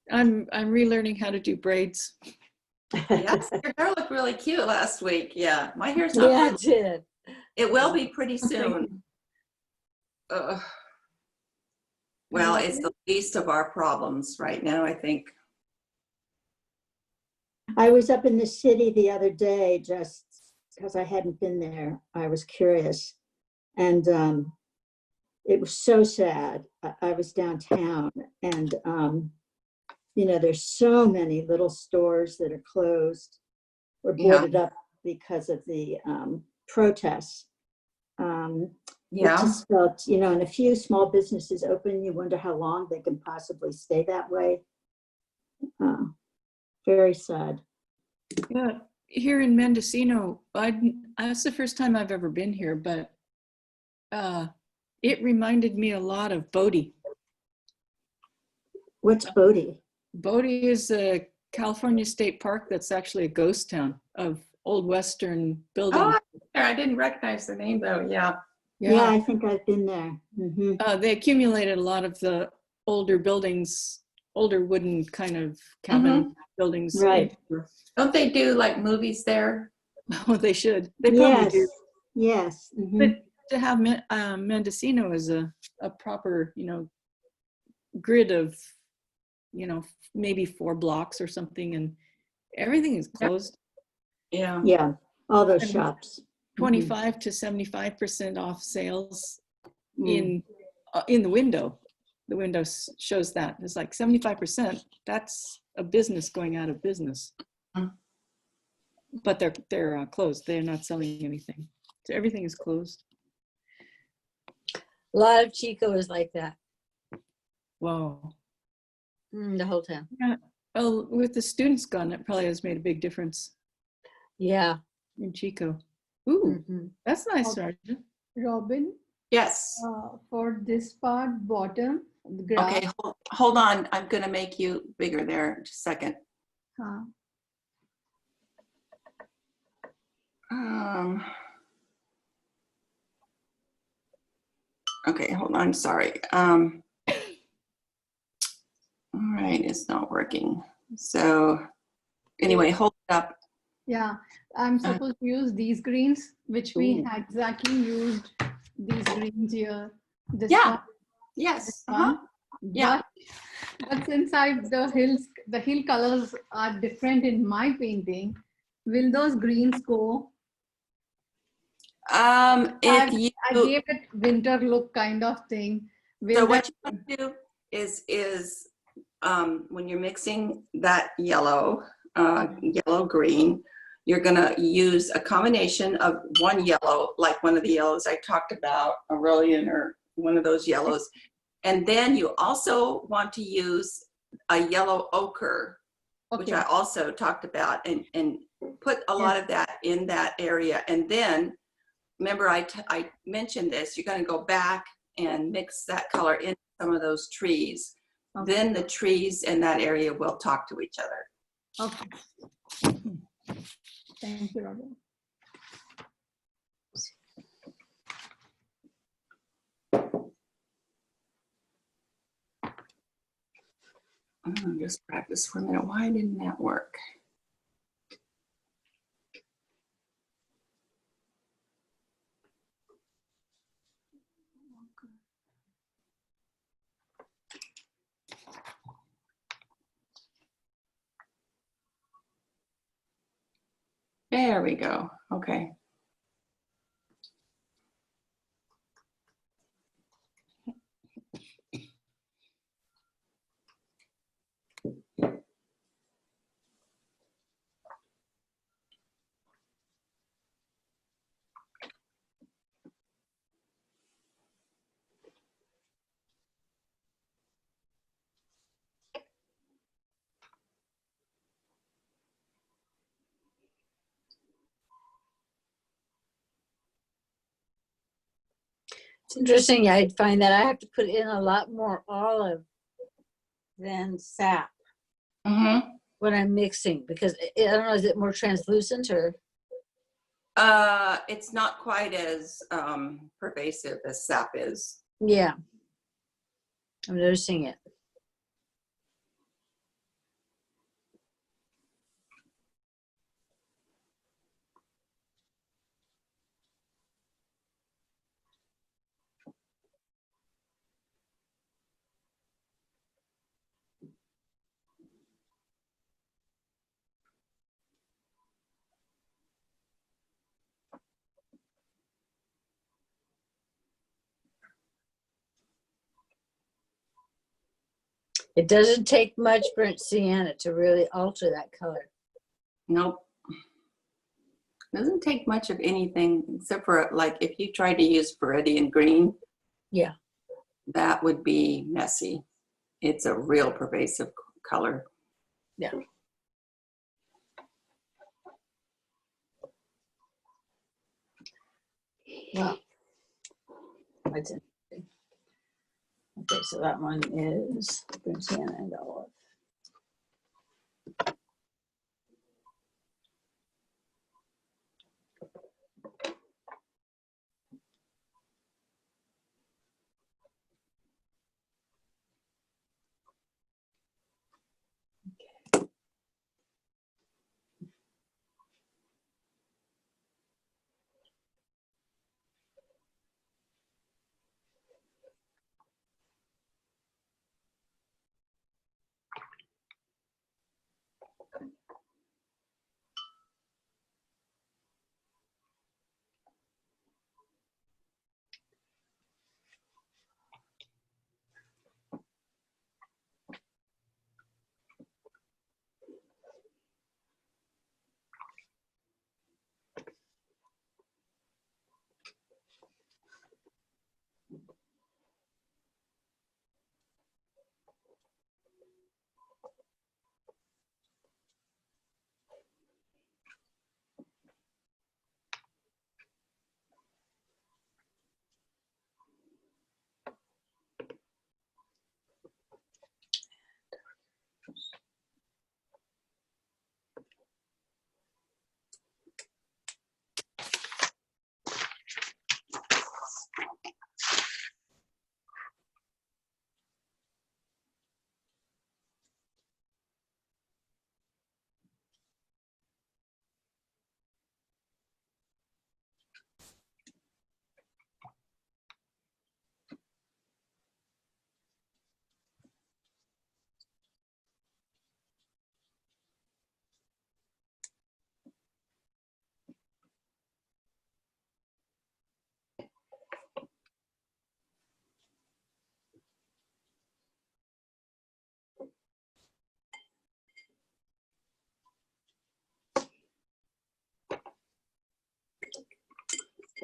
I'm relearning how to do braids. Yes, your hair looked really cute last week. Yeah, my hair's not. Yeah, it did. It will be pretty Thank soon. Well, it's the least of our problems right now, I think. I was up in the city the other day just because I hadn't been there. I was curious. And it was so sad. I was downtown and, there's so many little stores that are closed or boarded up because of the protests. It just felt, and a few small businesses open, you wonder how long they can possibly stay that way. Very sad. Yeah, here in Mendocino, that's the first time I've ever been here, but it reminded me a lot of Bodie. What's Bodie? Bodie is a California state park that's actually a ghost town of old Western buildings. Oh, I didn't recognize the name though. Yeah. Yeah, I think I've been there. Mm-hmm. They accumulated a lot of the older buildings, older wooden kind of cabin buildings. Right. Don't they do like movies there? Oh, they should. They probably do. Yes. Mm-hmm. But to have Mendocino as a proper, grid of, maybe 4 blocks or something, and everything is closed. Yeah. Yeah, all those And shops. 25 to 75% off sales in the window. The window shows that. It's like 75%. That's a business going out of business. But they're closed. They're not selling anything. So everything is closed. A lot of Chico is like that. Whoa. The whole town. Yeah. Well, with the students gone, it probably has made a big difference Yeah. in Chico. Ooh, that's nice, Sergeant. Robin, Yes. for this part, bottom, the graph. Okay, hold on. I'm going to make you bigger there. Just a second. Okay, hold on. Sorry. All right, it's not working. So anyway, hold it up. Yeah, I'm supposed to use these greens, which we exactly used these greens here. This one, Yes. this one. Yeah. But since the hill colors are different in my painting, will those greens go? I gave it winter look kind of thing. So what you want to do is when you're mixing that yellow yellow, green. You're gonna use a combination of one yellow, like one of the yellows I talked about, Aurelian or one of those yellows. And then you also want to use a yellow ochre, which I also talked about, and put a lot of that in that area. And then, remember I mentioned this, you're gonna go back and mix that color in some of those trees. Then the trees in that area will talk to each other. Okay. Thank you, Robin. Just practice for a minute. Why didn't that work? There we go. Okay. It's interesting. I find that I have to put in a lot more olive than sap when I'm mixing, because I don't know, is it more translucent or? It's not quite as pervasive as sap is. Yeah, I'm noticing it. It doesn't take much burnt sienna to really alter that color. Nope. Doesn't take much of anything except for, like, if you tried to use Viridian green, Yeah. that would be messy. It's a real pervasive color. Yeah. Wow. That's interesting. Okay, so that one is burnt sienna and olive.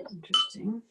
Interesting.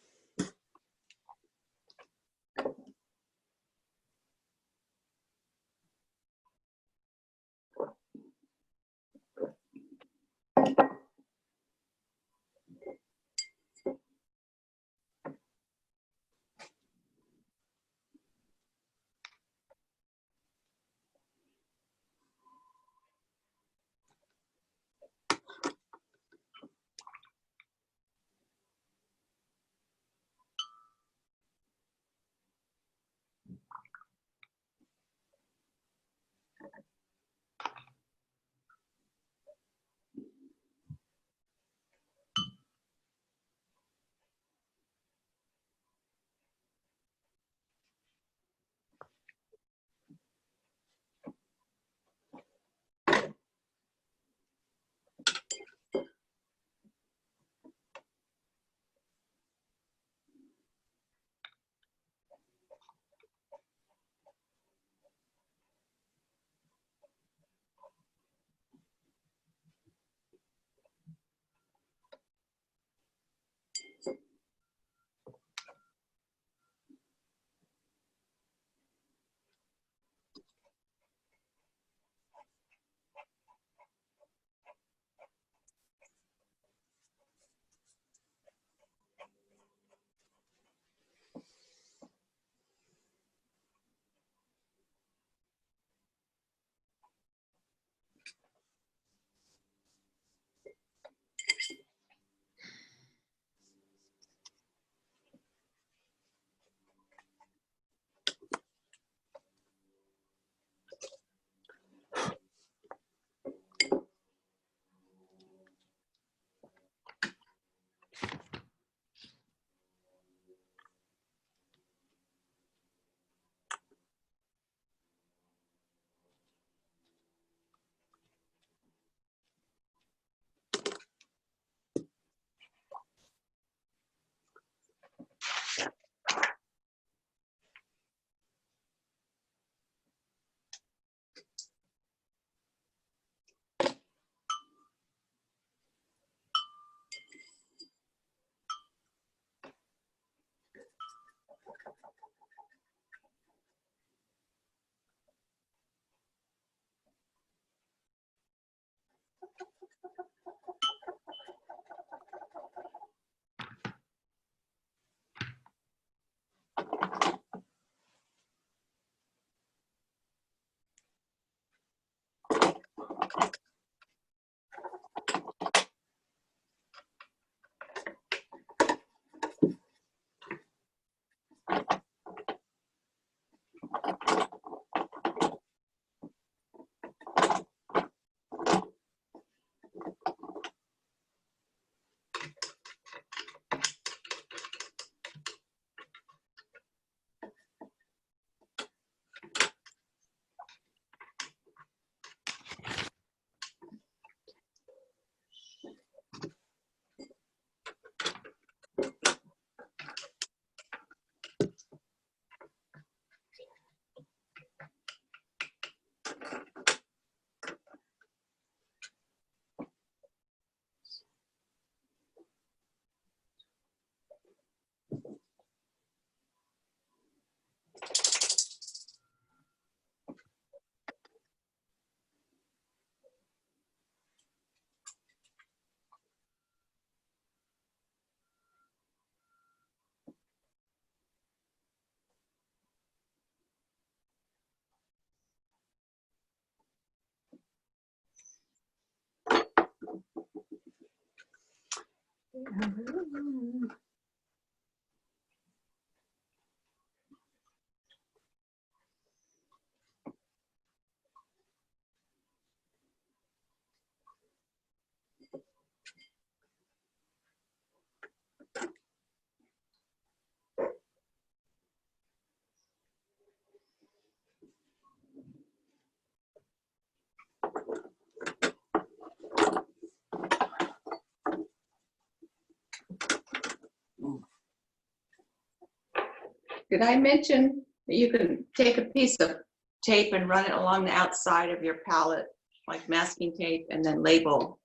Did I mention that you can take a piece of tape and run it along the outside of your palette, like masking tape, and then label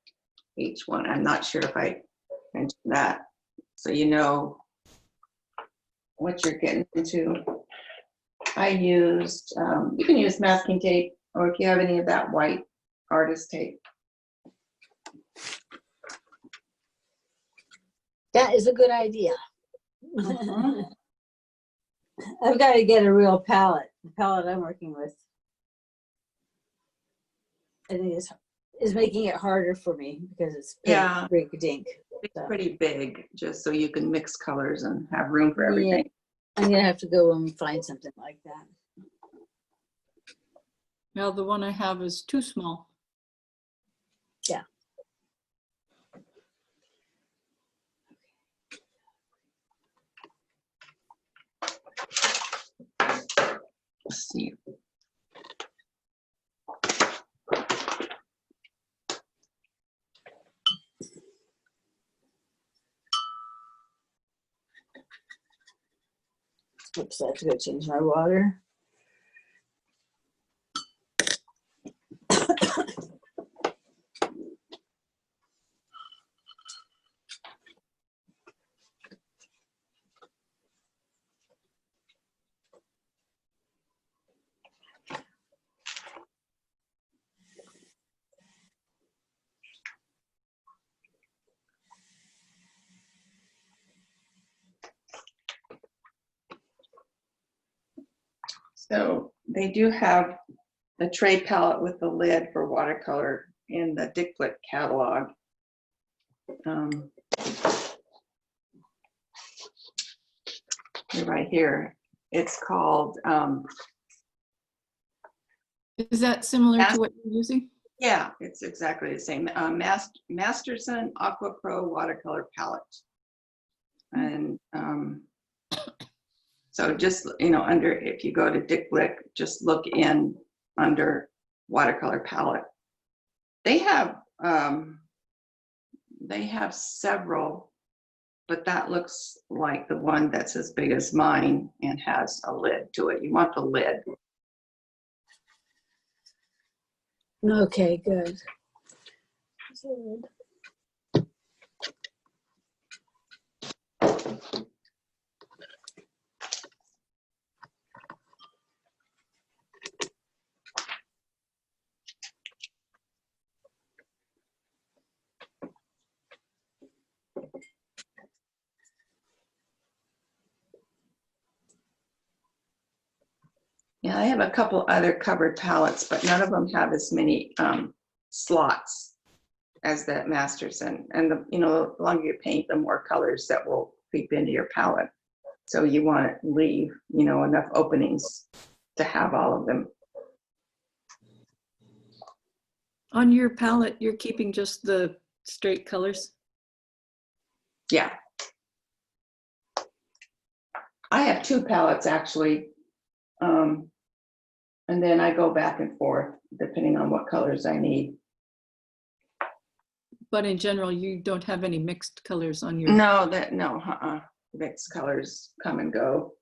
each one? I'm not sure if I mentioned that. so you know what you're getting into. I used, you can use masking tape, or if you have any of that white artist tape. That is a good idea. Mhm. I've got to get a real palette. The palette I'm working with, I think is making it harder for me because it's Yeah. big ink. It's So, pretty big, just so you can mix colors and have room for everything. I'm gonna have to go and find something like that. Now the one I have is too small. Yeah. Let's see. Oops, I have to go change my water. So they do have a tray palette with the lid for watercolor in the Dick catalog. Right here. It's called, Is that similar to what you're using? yeah, it's exactly the same. Masterson Aqua Pro Watercolor Palette. And so just, under, if you go to Dick Blick, just look in under watercolor palette. They have several, but that looks like the one that's as big as mine and has a lid to it. You want the lid. Okay, good. Yeah, I have a couple other covered palettes, but none of them have as many slots as that Masterson. And the longer you paint, the more colors that will creep into your palette. So you want to leave, enough openings to have all of them. On your palette, you're keeping just the straight colors? Yeah. I have two palettes actually. And then I go back and forth depending on what colors I need. But in general, you don't have any mixed colors on your... No, mixed colors come and go.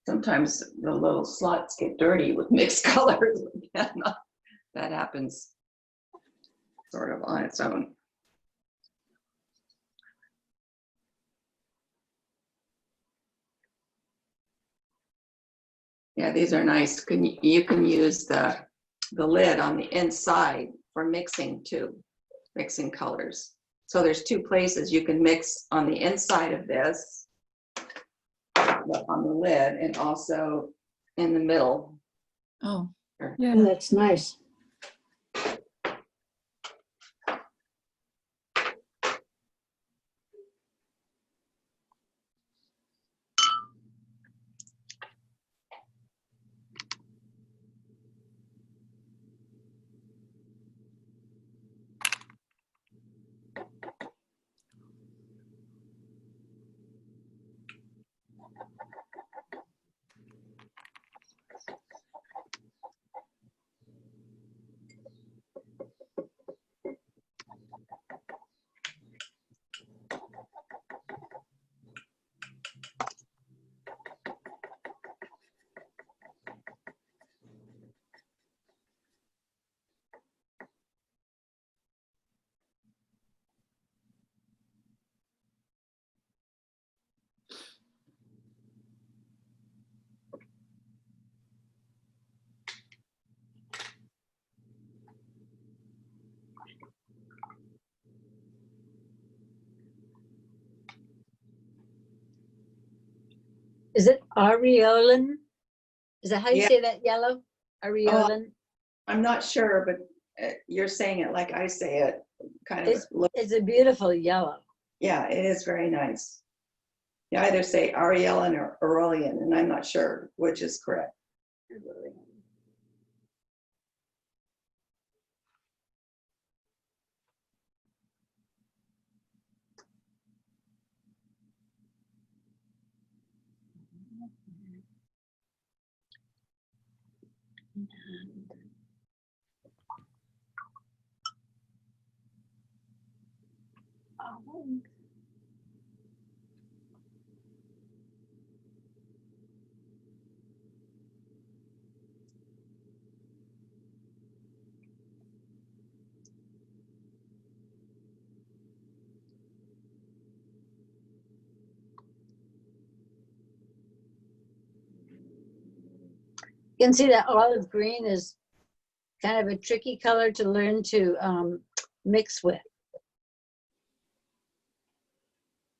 Sometimes the little slots get dirty with mixed colors. That happens sort of on its own. Yeah, these are nice. You can use the lid on the inside for mixing too, mixing colors. So there's two places you can mix on the inside of this, on the lid, and also in the middle. Oh, yeah. Oh, that's nice. Is it areolan? Is that how you Yeah. say that yellow? Areolan? I'm not sure, but you're saying it like I say it. Kind of. It's a beautiful yellow. Yeah, it is very nice. You either say Ariellen or Aurelian, and I'm not sure which is correct. You can see that olive green is kind of a tricky color to learn to mix with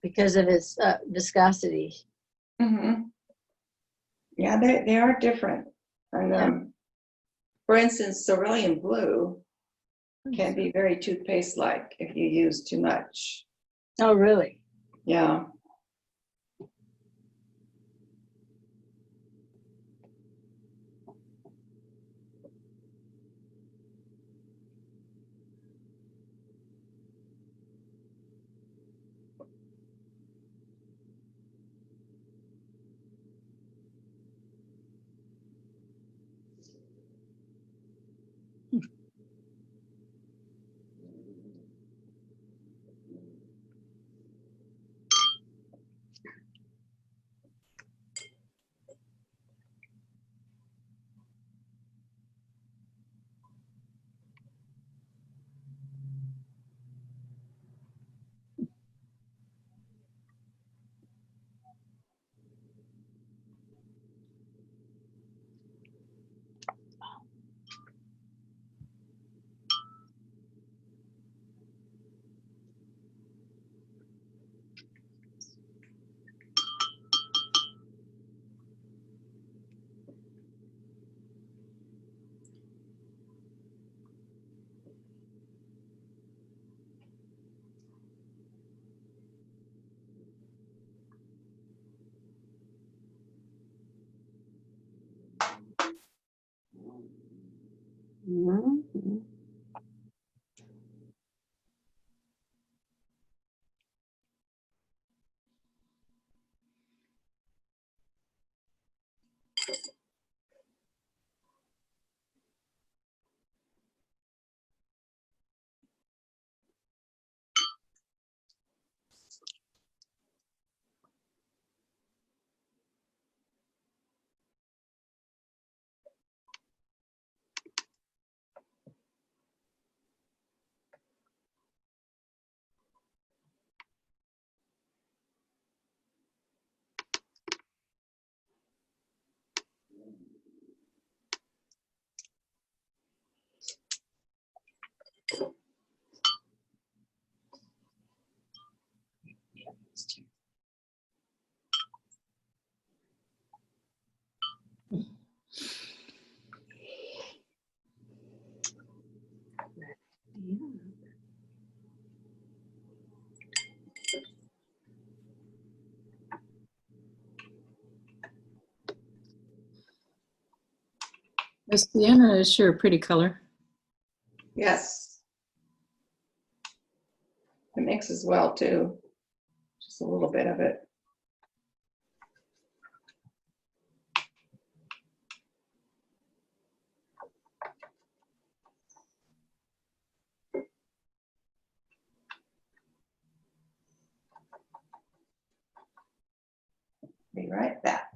because of its viscosity. Mm-hmm. Yeah, they are different. And Yeah. for instance, cerulean blue can be very toothpaste-like if you use too much. Oh, really? Yeah. Mm-hmm. The sienna is sure a pretty color. Yes. It mixes well too. Just a little bit of it. Be right back.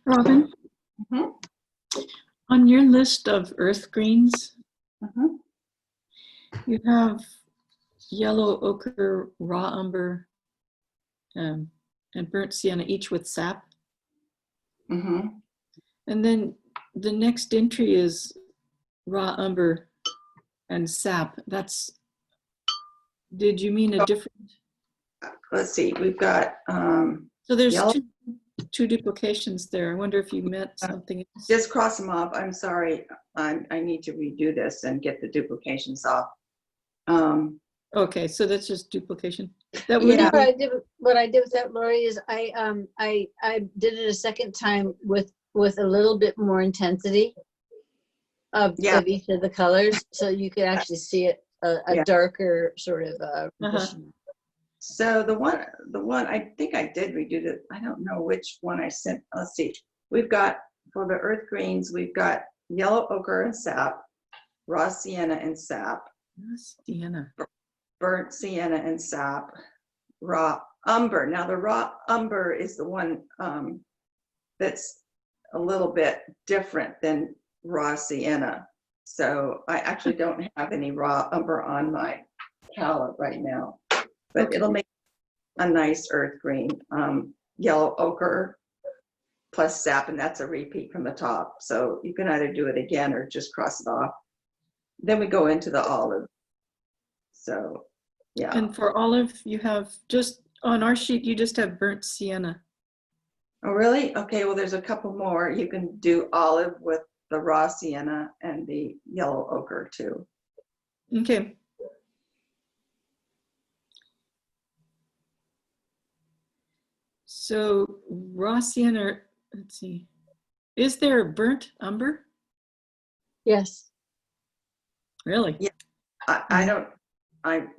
Robin, Mhm. on your list of earth greens, Mhm. you have yellow ochre, raw umber, and burnt sienna, each with sap. Mhm. And then the next entry is raw umber and sap. That's, did you mean a different? Let's see, we've got So there's yellow. two duplications there. I wonder if you meant something else. Just cross them off. I'm sorry. I need to redo this and get the duplications off. Okay, so that's just duplication. That You would know Yeah. what I did with that, Lori, is I did it a second time with a little bit more intensity of Yeah. each of the colors, so you could actually see it a Yeah. darker sort of So the one I think I did redo it. I don't know which one I sent. Let's see. We've got for the earth greens, we've got yellow ochre and sap, raw sienna and sap, Sienna. burnt sienna and sap, raw umber. Now the raw umber is the one that's a little bit different than raw sienna. So I actually don't have any raw umber on my palette right now, but Okay. it'll make a nice earth green. Yellow ochre plus sap, and that's a repeat from the top. So you can either do it again or just cross it off. Then we go into the olive. So yeah. And for olive, you have just, on our sheet, you just have burnt sienna. Oh, really? Okay, well, there's a couple more. You can do olive with the raw sienna and the yellow ochre too. Okay. So raw sienna, let's see. Is there a burnt umber? yes. Really? Yeah.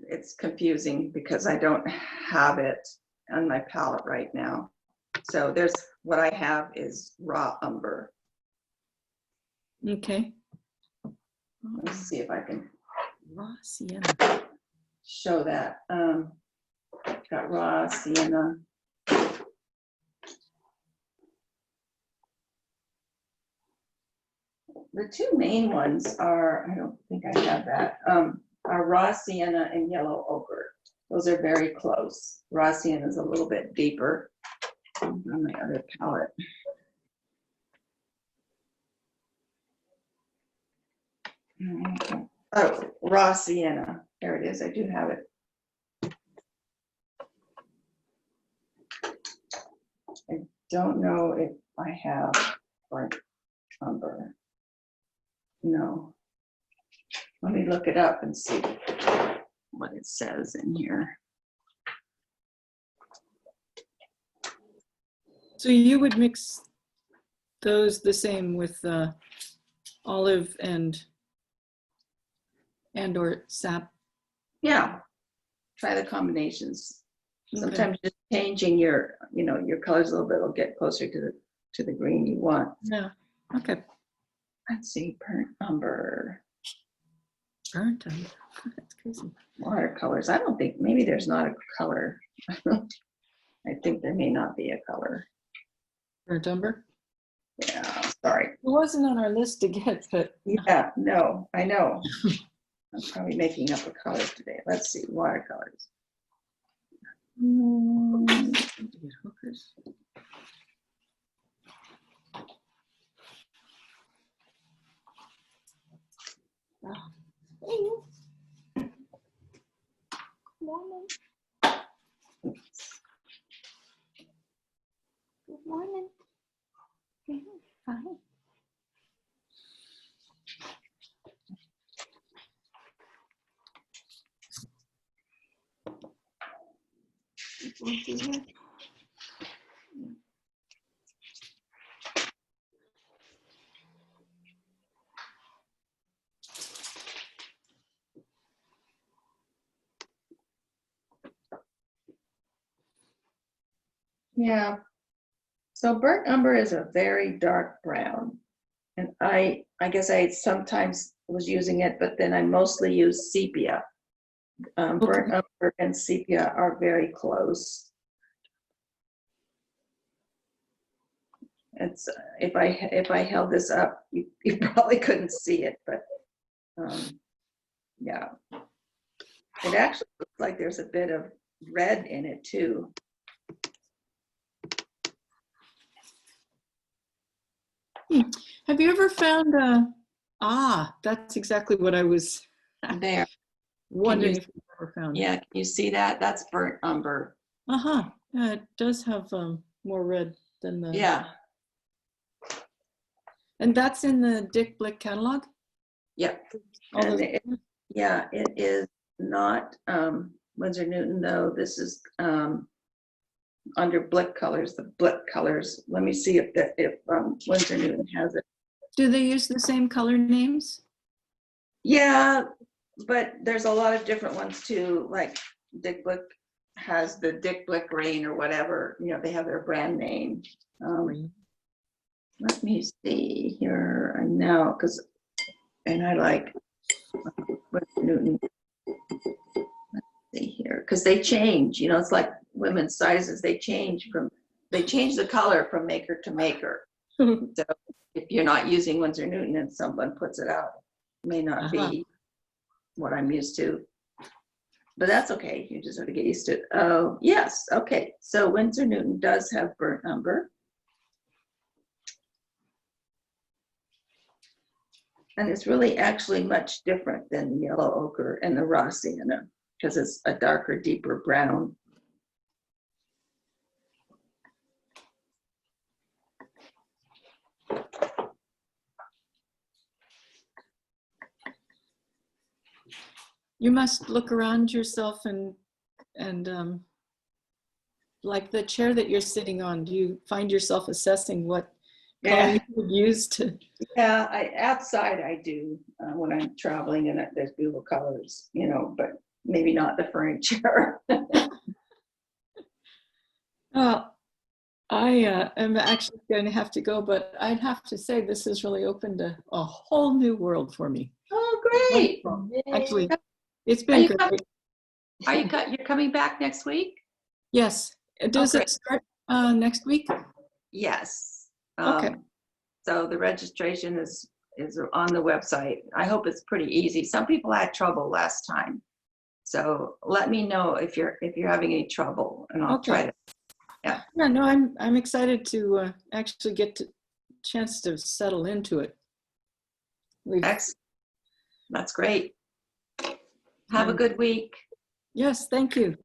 It's confusing because I don't have it on my palette right now. So there's, what I have is raw umber. Okay. Let's see if I can Raw sienna. show that. Got raw sienna. The two main ones are, I don't think I have that, are raw sienna and yellow ochre. Those are very close. Raw sienna is a little bit deeper on my other palette. Oh, raw sienna. There it is. I do have it. I don't know if I have burnt umber. No. Let me look it up and see what it says in here. So you would mix those the same with olive and or sap? Yeah. Try the combinations. Okay. Sometimes just changing your, your colors a little bit will get closer to the green you want. Yeah. Okay. Let's see, burnt umber. Burnt umber. That's crazy. Watercolors. I don't think, maybe there's not a color. I think there may not be a color. Burnt umber. Yeah, sorry. It wasn't on our list to get, but Yeah, no, I know. I'm probably making up a color today. Let's see, watercolors. get hookers. Oh. Morning. Good morning. Yeah, fine. Yeah. So burnt umber is a very dark brown. And I guess I sometimes was using it, but then I mostly use sepia. Burnt umber and sepia are very close. It's if I held this up, you probably couldn't see it, but yeah. It actually looks like there's a bit of red in it too. Have you ever found that's exactly what I was There. wondering if you ever found. Yeah, can you see that? That's burnt umber. Uh-huh. Yeah, it does have more red than the. Yeah. And that's in the Dick Blick catalog? Yep. All And those- yeah, it is not Winsor Newton though. This is under Blick colors, the Blick colors. Let me see if Winsor Newton has it. Do they use the same color names? Yeah, but there's a lot of different ones too. Like Dick Blick has the Dick Blick Rain or whatever. You know, they have their brand name. Let me see here. I know and I like Winsor Newton. Let's see here, because they change. You know, it's like women's sizes. They change the color from maker to maker. So if you're not using Winsor Newton and someone puts it out, it may not be what I'm used to. But that's okay. You just have to get used to it. Oh, yes. Okay. So Winsor Newton does have burnt umber. And it's really actually much different than the yellow ochre and the raw sienna because it's a darker, deeper brown. You must look around yourself and like the chair that you're sitting on, do you find yourself assessing what color you would use to? Yeah, outside I do when I'm traveling and there's beautiful colors, you know, but maybe not the furniture. I am actually going to have to go, but I'd have to say this has really opened a whole new world for me. Oh, great. Actually, it's been great. You're coming back next week? Yes. Does it start next week? Yes. Okay. So the registration is on the website. I hope it's pretty easy. Some people had trouble last time. So let me know if you're having any trouble and I'll try to. Yeah. Yeah, no, I'm excited to actually get a chance to settle into it. Excellent. That's great. Have a good week. Yes, thank you.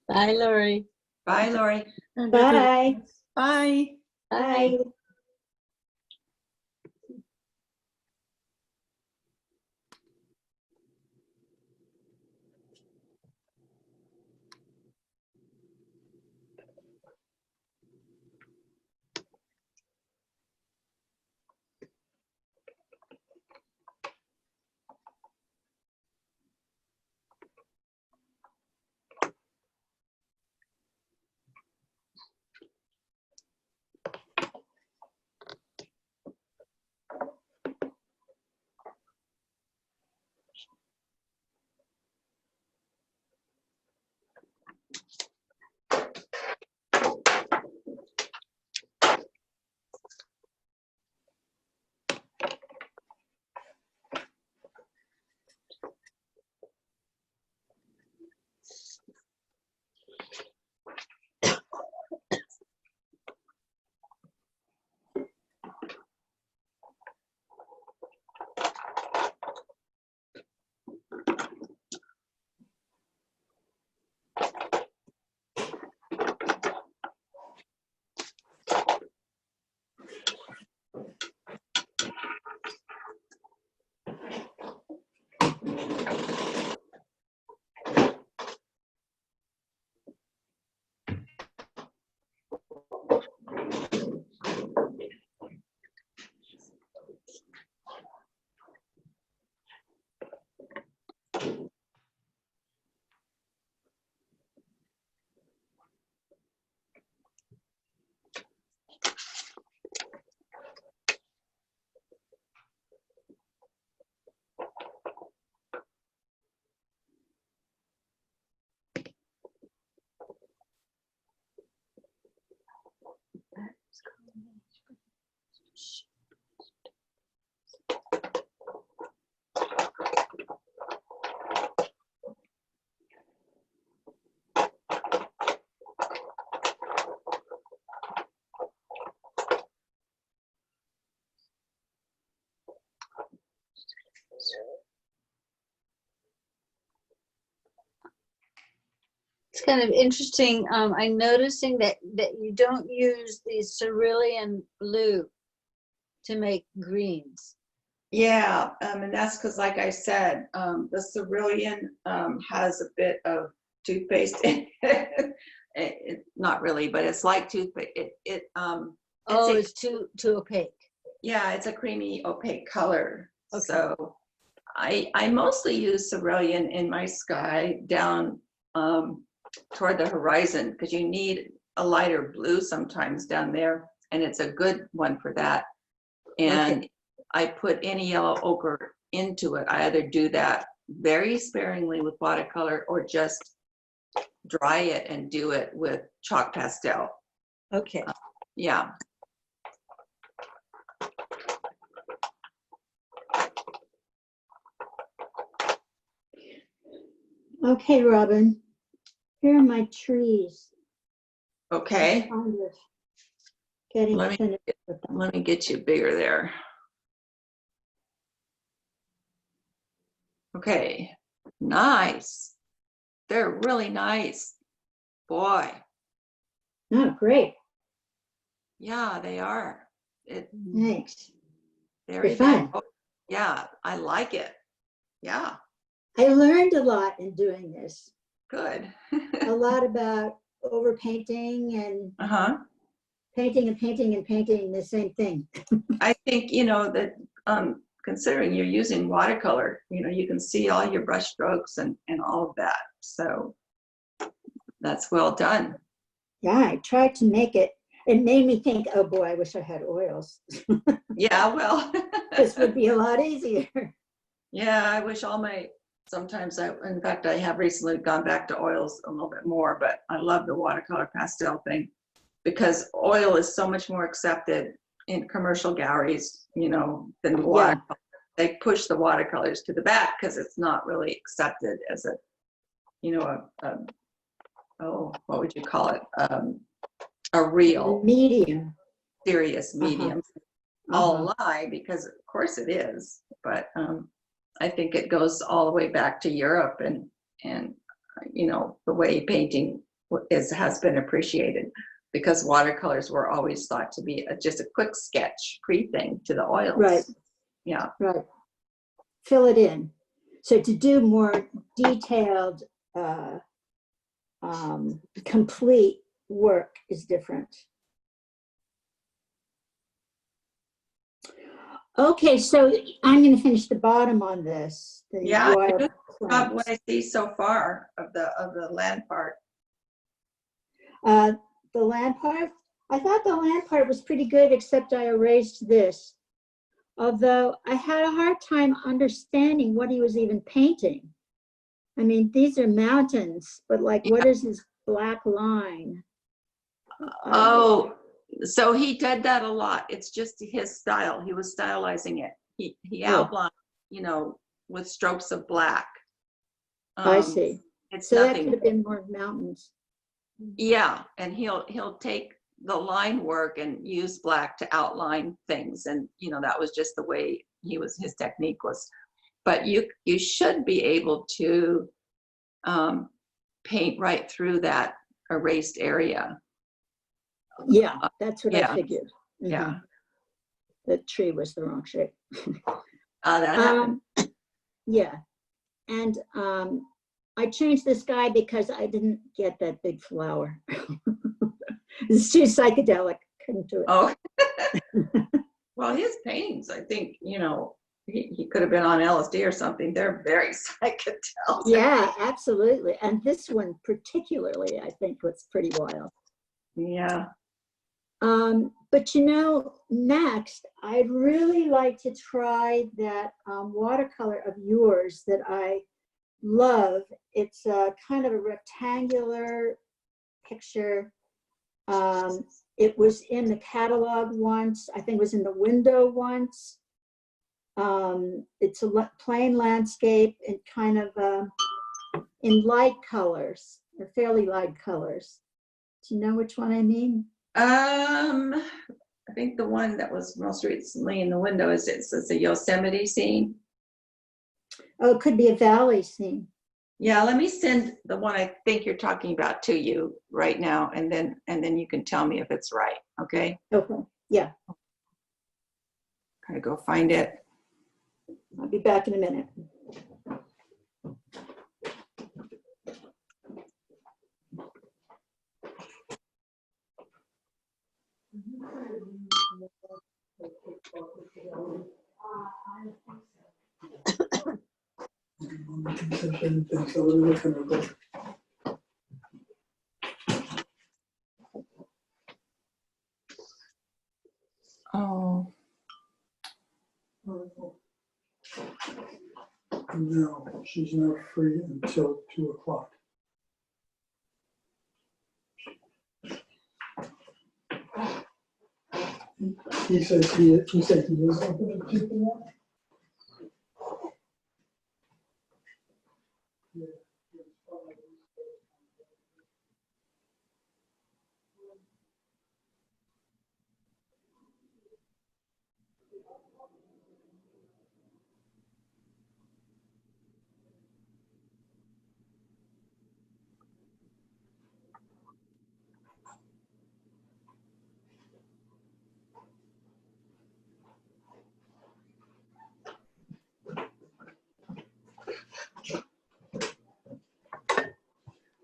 Bye, Lori. Bye, Lori. Bye. Bye. Bye. It's kind of interesting. I'm noticing that you don't use the cerulean blue to make greens. Yeah, and that's because, like I said, the cerulean has a bit of toothpaste in it. Not really, but it's like toothpaste. Oh, it's too opaque. Yeah, it's a creamy opaque color. Okay. So I mostly use cerulean in my sky down toward the horizon, because you need a lighter blue sometimes down there, and it's a good one for that. And Okay. I put any yellow ochre into it. I either do that very sparingly with watercolor or just dry it and do it with chalk pastel. Okay. Yeah. Okay, Robin, here are my trees. Okay. Kind of getting Let me finished with them. Let me get you bigger there. Okay, nice. They're really nice. Boy, Oh, great. yeah, they are. Thanks. Very fun. Yeah, I like it. Yeah, I learned a lot in doing this. good. A lot about overpainting and Uh-huh. painting and painting and painting the same thing. I think, you know, that considering you're using watercolor, you know, you can see all your brush strokes and all of that. So that's well done. Yeah, I tried to make it. It made me think, oh boy, I wish I had oils. Yeah, well. This would be a lot easier. Yeah, I wish sometimes in fact, I have recently gone back to oils a little bit more, but I love the watercolor pastel thing because oil is so much more accepted in commercial galleries, you know, than the watercolor. Yeah. They push the watercolors to the back because it's not really accepted as a, you know, what would you call it? A real medium, serious medium. I'll lie because of course it is, but I think it goes all the way back to Europe and you know, the way painting has been appreciated because watercolors were always thought to be just a quick sketch pre-thing to the oils. Right. Yeah. Right. Fill it in. So to do more detailed, complete work is different. Okay, so I'm going to finish the bottom on this. Yeah, what I see so far of the land part. The land part, I thought the land part was pretty good, except I erased this. Although I had a hard time understanding what he was even painting. I mean, these are mountains, but like, what is this black line? Oh, so he did that a lot. It's just his style. He was stylizing it. He outlined, you know, with strokes of black. I see. It's so nothing. That could have been more mountains. Yeah, and he'll take the line work and use black to outline things, and you know that was just the way his technique was. But you should be able to paint right through that erased area. Yeah, that's what I figured. Mm-hmm. Yeah, the tree was the wrong shape. that happened. Yeah, and I changed this guy because I didn't get that big flower. It's too psychedelic. Couldn't do it. Oh, well, his paintings, I think, you know, he could have been on LSD or something. They're very psychedelic. Yeah, absolutely. And this one particularly, I think, was pretty wild. Yeah. But you know, next, I'd really like to try that watercolor of yours that I love. It's a kind of a rectangular picture. It was in the catalog once. I think it was in the window once. It's a plain landscape and kind of in light colors, or fairly light colors. Do you know which one I mean? I think the one that was most recently in the window is a Yosemite scene. Oh, it could be a valley scene. Yeah, let me send the one I think you're talking about to you right now, and then you can tell me if it's right, okay? Okay, yeah, Gotta go find it. I'll be back in a minute. Oh, No, she's not free until 2 o'clock. He says he is open at 2 p.m.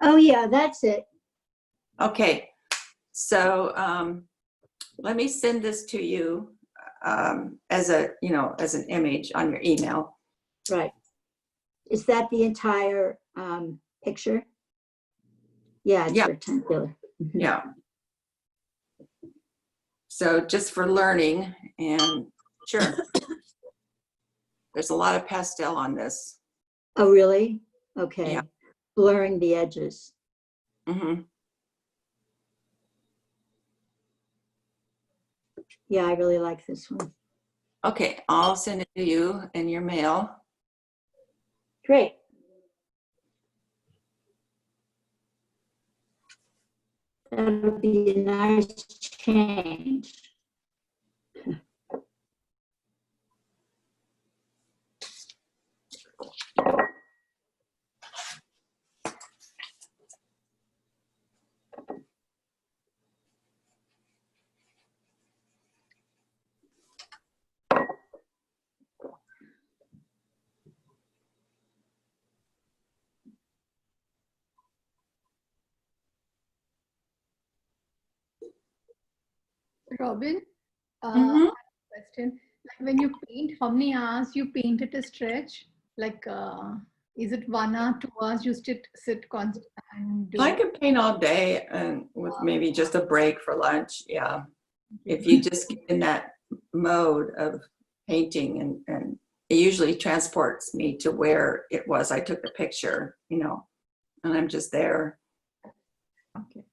Oh, yeah, that's it. okay. So let me send this to you as a, as an image on your email. Right. Is that the entire picture? Yeah, it's Yeah. rectangular. Mhm. Yeah. So just for learning, and sure. There's a lot of pastel on this. Oh, really? Okay. Yeah. Blurring the edges. Mm-hmm. Yeah, I really like this one. Okay, I'll send it to you in your mail. Great. That'll be a nice change. Robin, Mhm. question. Like when you paint, how many hours you paint it a stretch? Like, is it 1 hour, 2 hours? You sit constant and do. I could paint all day and with maybe just a break for lunch. Yeah. If you just get in that mode of painting, and it usually transports me to where it was. I took the picture, and I'm just there. Okay.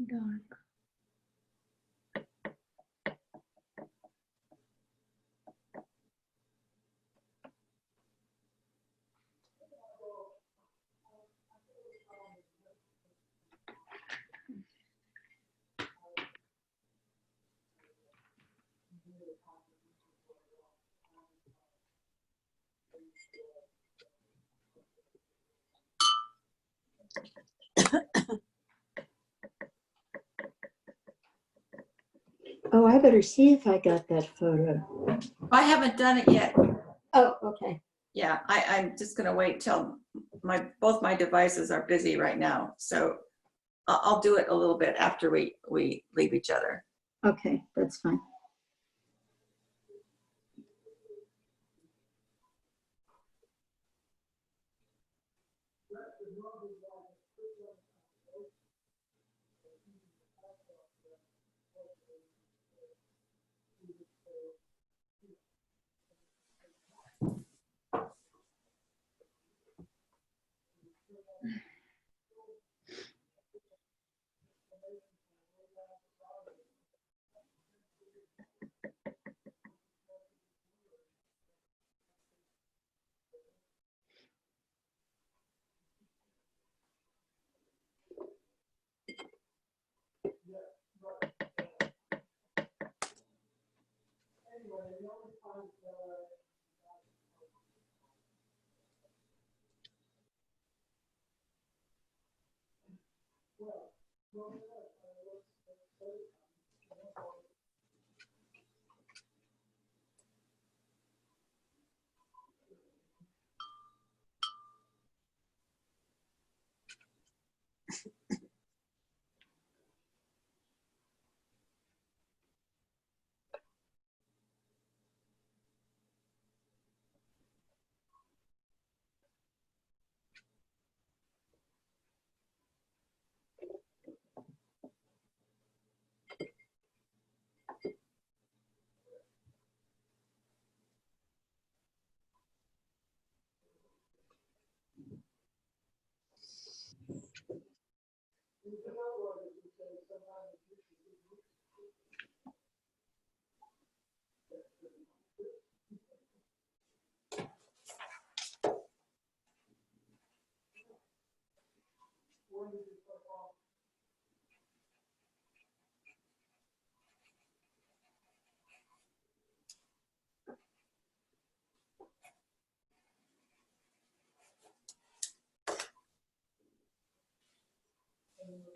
Dark. Oh, I better see if I got that photo. I haven't done it yet. Oh, okay. Yeah, I'm just gonna wait till both my devices are busy right now. So I'll do it a little bit after we leave each other. Okay, that's fine.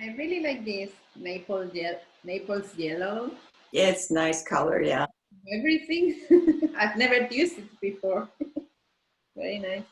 I really like this Naples yellow. It's nice color, yeah. Everything. I've never used it before. Very nice.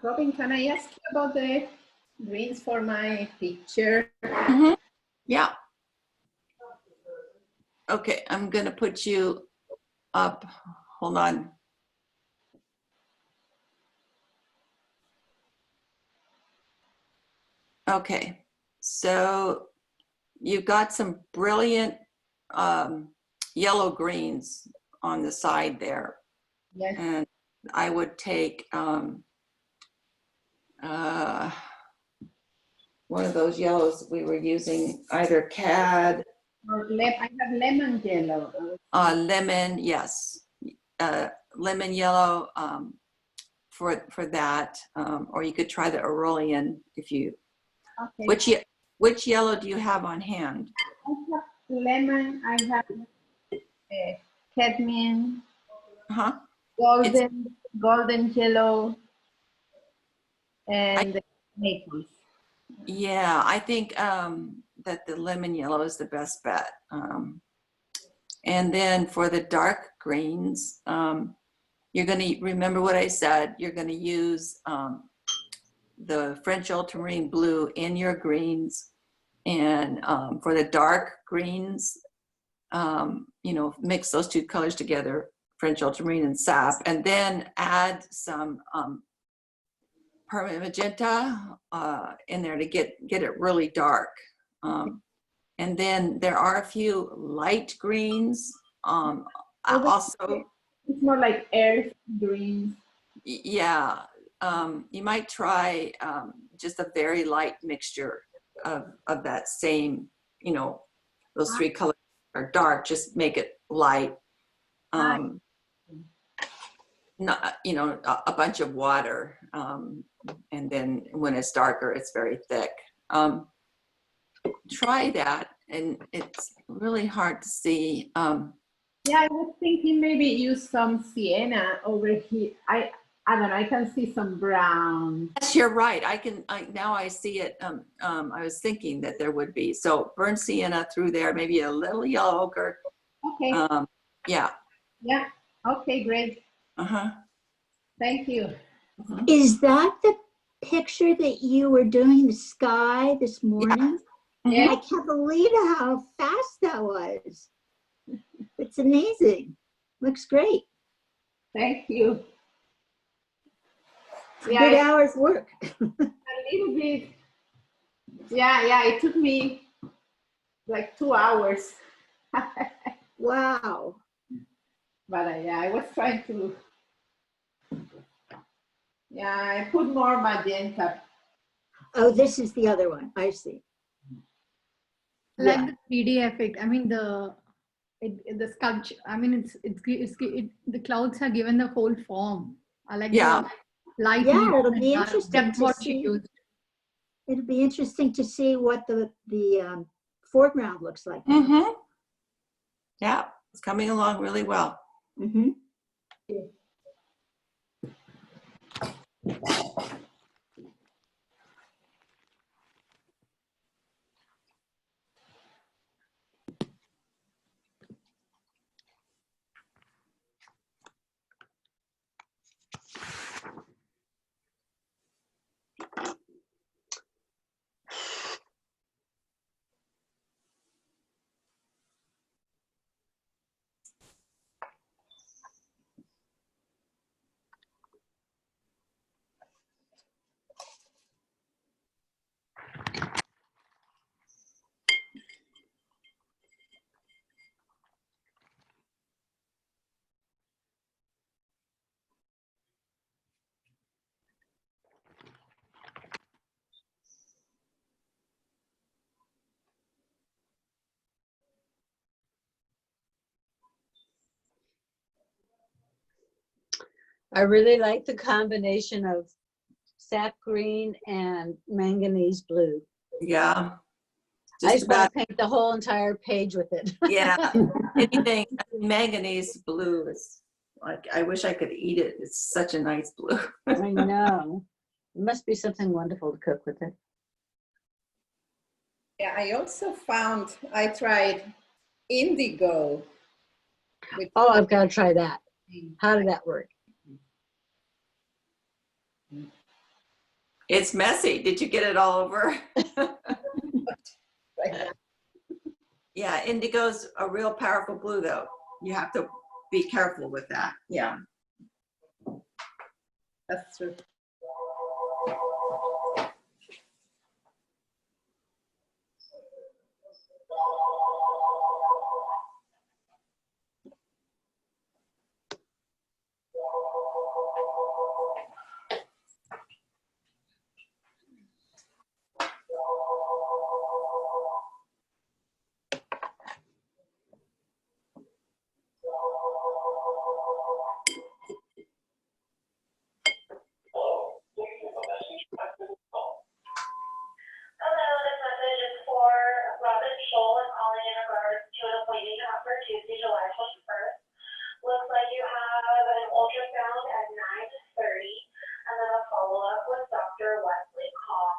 Robin, can I ask you about the greens for my picture? Yeah. Okay, I'm gonna put you up. Hold on. Okay, so you've got some brilliant yellow greens on the side there. Yes. And I would take one of those yellows we were using, either CAD, I have lemon yellow. lemon, yes, lemon yellow for that, or you could try the Aurelian if you. Okay. Which yellow do you have on hand? I have lemon. I have cadmium, Uh-huh. golden yellow, and Naples. Yeah, I think that the lemon yellow is the best bet. And then for the dark greens, you're going to remember what I said. You're going to use the French ultramarine blue in your greens. And for the dark greens, you know, mix those two colors together, French ultramarine and sap, and then add some permanent magenta in there to get it really dark. And then there are a few light greens. Also, it's more like earth green. yeah, you might try just a very light mixture of that same, you know, those three colors are dark, just make it light. Not, you know, a bunch of water. And then when it's darker, it's very thick. Try that, and it's really hard to see. Yeah, I was thinking maybe use some sienna over here. I don't know, I can see some brown. Yes, you're right. Now I see it. I was thinking that there would be. So burnt sienna through there, maybe a little yellow ochre. Okay. Yeah. Yeah. Okay, great. Uh-huh. Thank you. Is that the picture that you were doing in the sky this morning? Yeah. I can't believe how fast that was. It's amazing. Looks great. Thank you. Good hours work. A little bit. Yeah, it took me like 2 hours. Wow. But yeah, I was trying to. Yeah, I put more magenta. Oh, this is the other one. I see. Like Yeah. the 3D effect. I mean, the sculpture. I mean, the clouds are given the whole form. I like the light. Yeah, it'll be interesting That's to what she see. used. It'll be interesting to see what the foreground looks like. Mm-hmm. Yeah, it's coming along really well. Mm-hmm. I really like the combination of sap green and manganese blue. Yeah. I just want to paint the whole entire page with it. Yeah. Anything manganese blue is like, I wish I could eat it. It's such a nice blue. I know. It must be something wonderful to cook with it. Yeah, I also found, I tried indigo. Oh, I've got to try that. How did that work? It's messy. Did you get it all over? Yeah, indigo's a real powerful blue though. You have to be careful with that. Yeah. That's true. Hello, this message is for Robin Scholl. I'm calling in regards to an appointment you have for Tuesday, July 21st. Looks like you have an ultrasound at 9:30 and then a follow-up with Dr. Wesley Kong.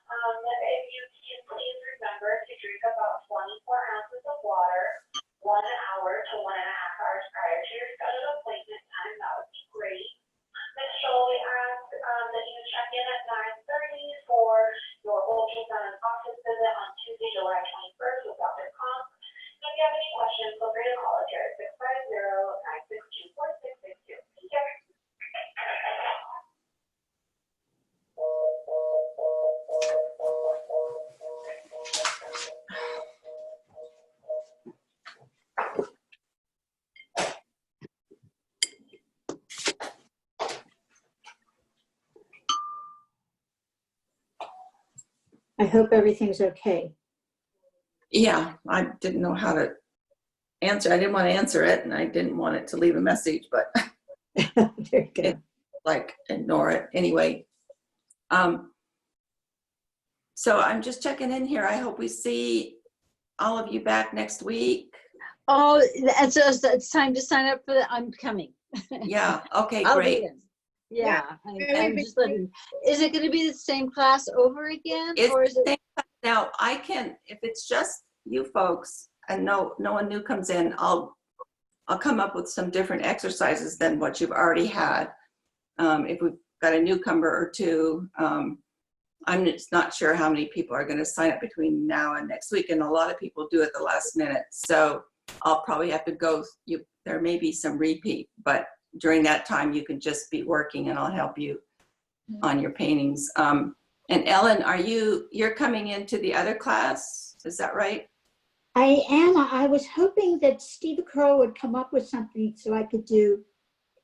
If you can please remember to drink about 24 ounces of water 1 hour to 1.5 hours prior to your scheduled appointment I hope everything's okay. Yeah, I didn't know how to answer. I didn't want to answer it, and I didn't want it to leave a message, but Very good. like ignore it anyway. So I'm just checking in here. I hope we see all of you back next week. Oh, it's time to sign up for the, I'm coming. Yeah, okay, I'll great. be in. Yeah, I'm Maybe- just letting, is it gonna be the same class over again? It's Or is the it? same- Now, I can, if it's just you folks and no one new comes in, I'll come up with some different exercises than what you've already had. If we've got a newcomer or two, I'm just not sure how many people are going to sign up between now and next week, and a lot of people do at the last minute. So I'll probably have to go. There may be some repeat, but during that time you can just be working, and I'll help you on your paintings. And Ellen, you're coming into the other class? Is that right? I am. I was hoping that Steve Crow would come up with something so I could do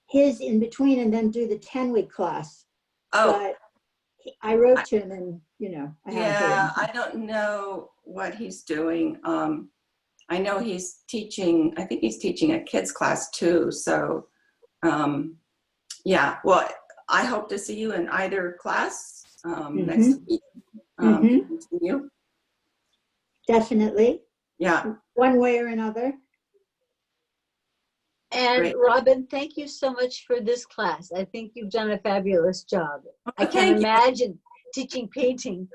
his in between and then do the 10-week class. Oh, But I wrote to him and, I haven't heard yeah, anything. I don't know what he's doing. I know he's teaching, I think he's teaching a kids class too. So yeah, well, I hope to see you in either class next week. Continue. Definitely. Yeah, One way or another. And Great. Robin, thank you so much for this class. I think you've done a fabulous job. I thank can't you. imagine teaching painting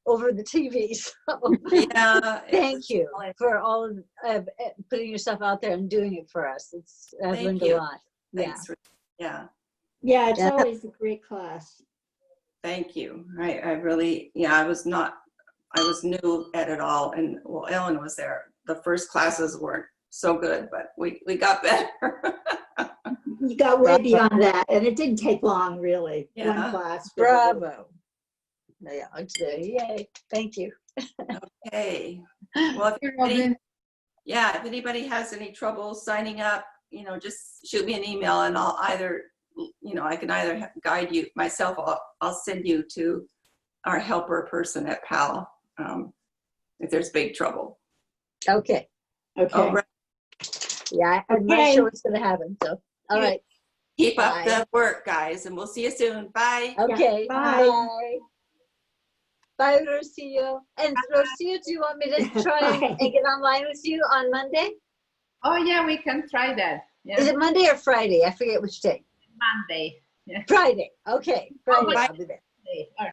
over the TV. So Yeah, thank you for all of putting yourself out there and doing it for us. I've Thank learned you. a lot. Yeah. Thanks. Yeah, Yeah, it's Yeah. always a great class. thank you. I really, yeah, I was new at it all, and well, Ellen was there. The first classes weren't so good, but we got better. You got way beyond that, and it didn't take long, really. Yeah. One class. Bravo. Yeah, yay. Thank you. Okay. Well, Hey, Robin. if anybody has any trouble signing up, just shoot me an email, and I'll either, I can either guide you myself. I'll send you to our helper person at PAL if there's big trouble. Okay. Okay. Oh, right. Yeah, I'm not Okay. sure what's going to happen. So, all right. Keep up Bye. the work, guys, and we'll see you soon. Bye. Okay. Bye. Bye. Bye, Rocio. And Rocio, do you want me to try and Bye. get online with you on Monday? Oh yeah, we can try that. Yeah. Is it Monday or Friday? I forget which day. Monday? Yeah. Friday. Okay. Friday. bye. I'll be there. All right.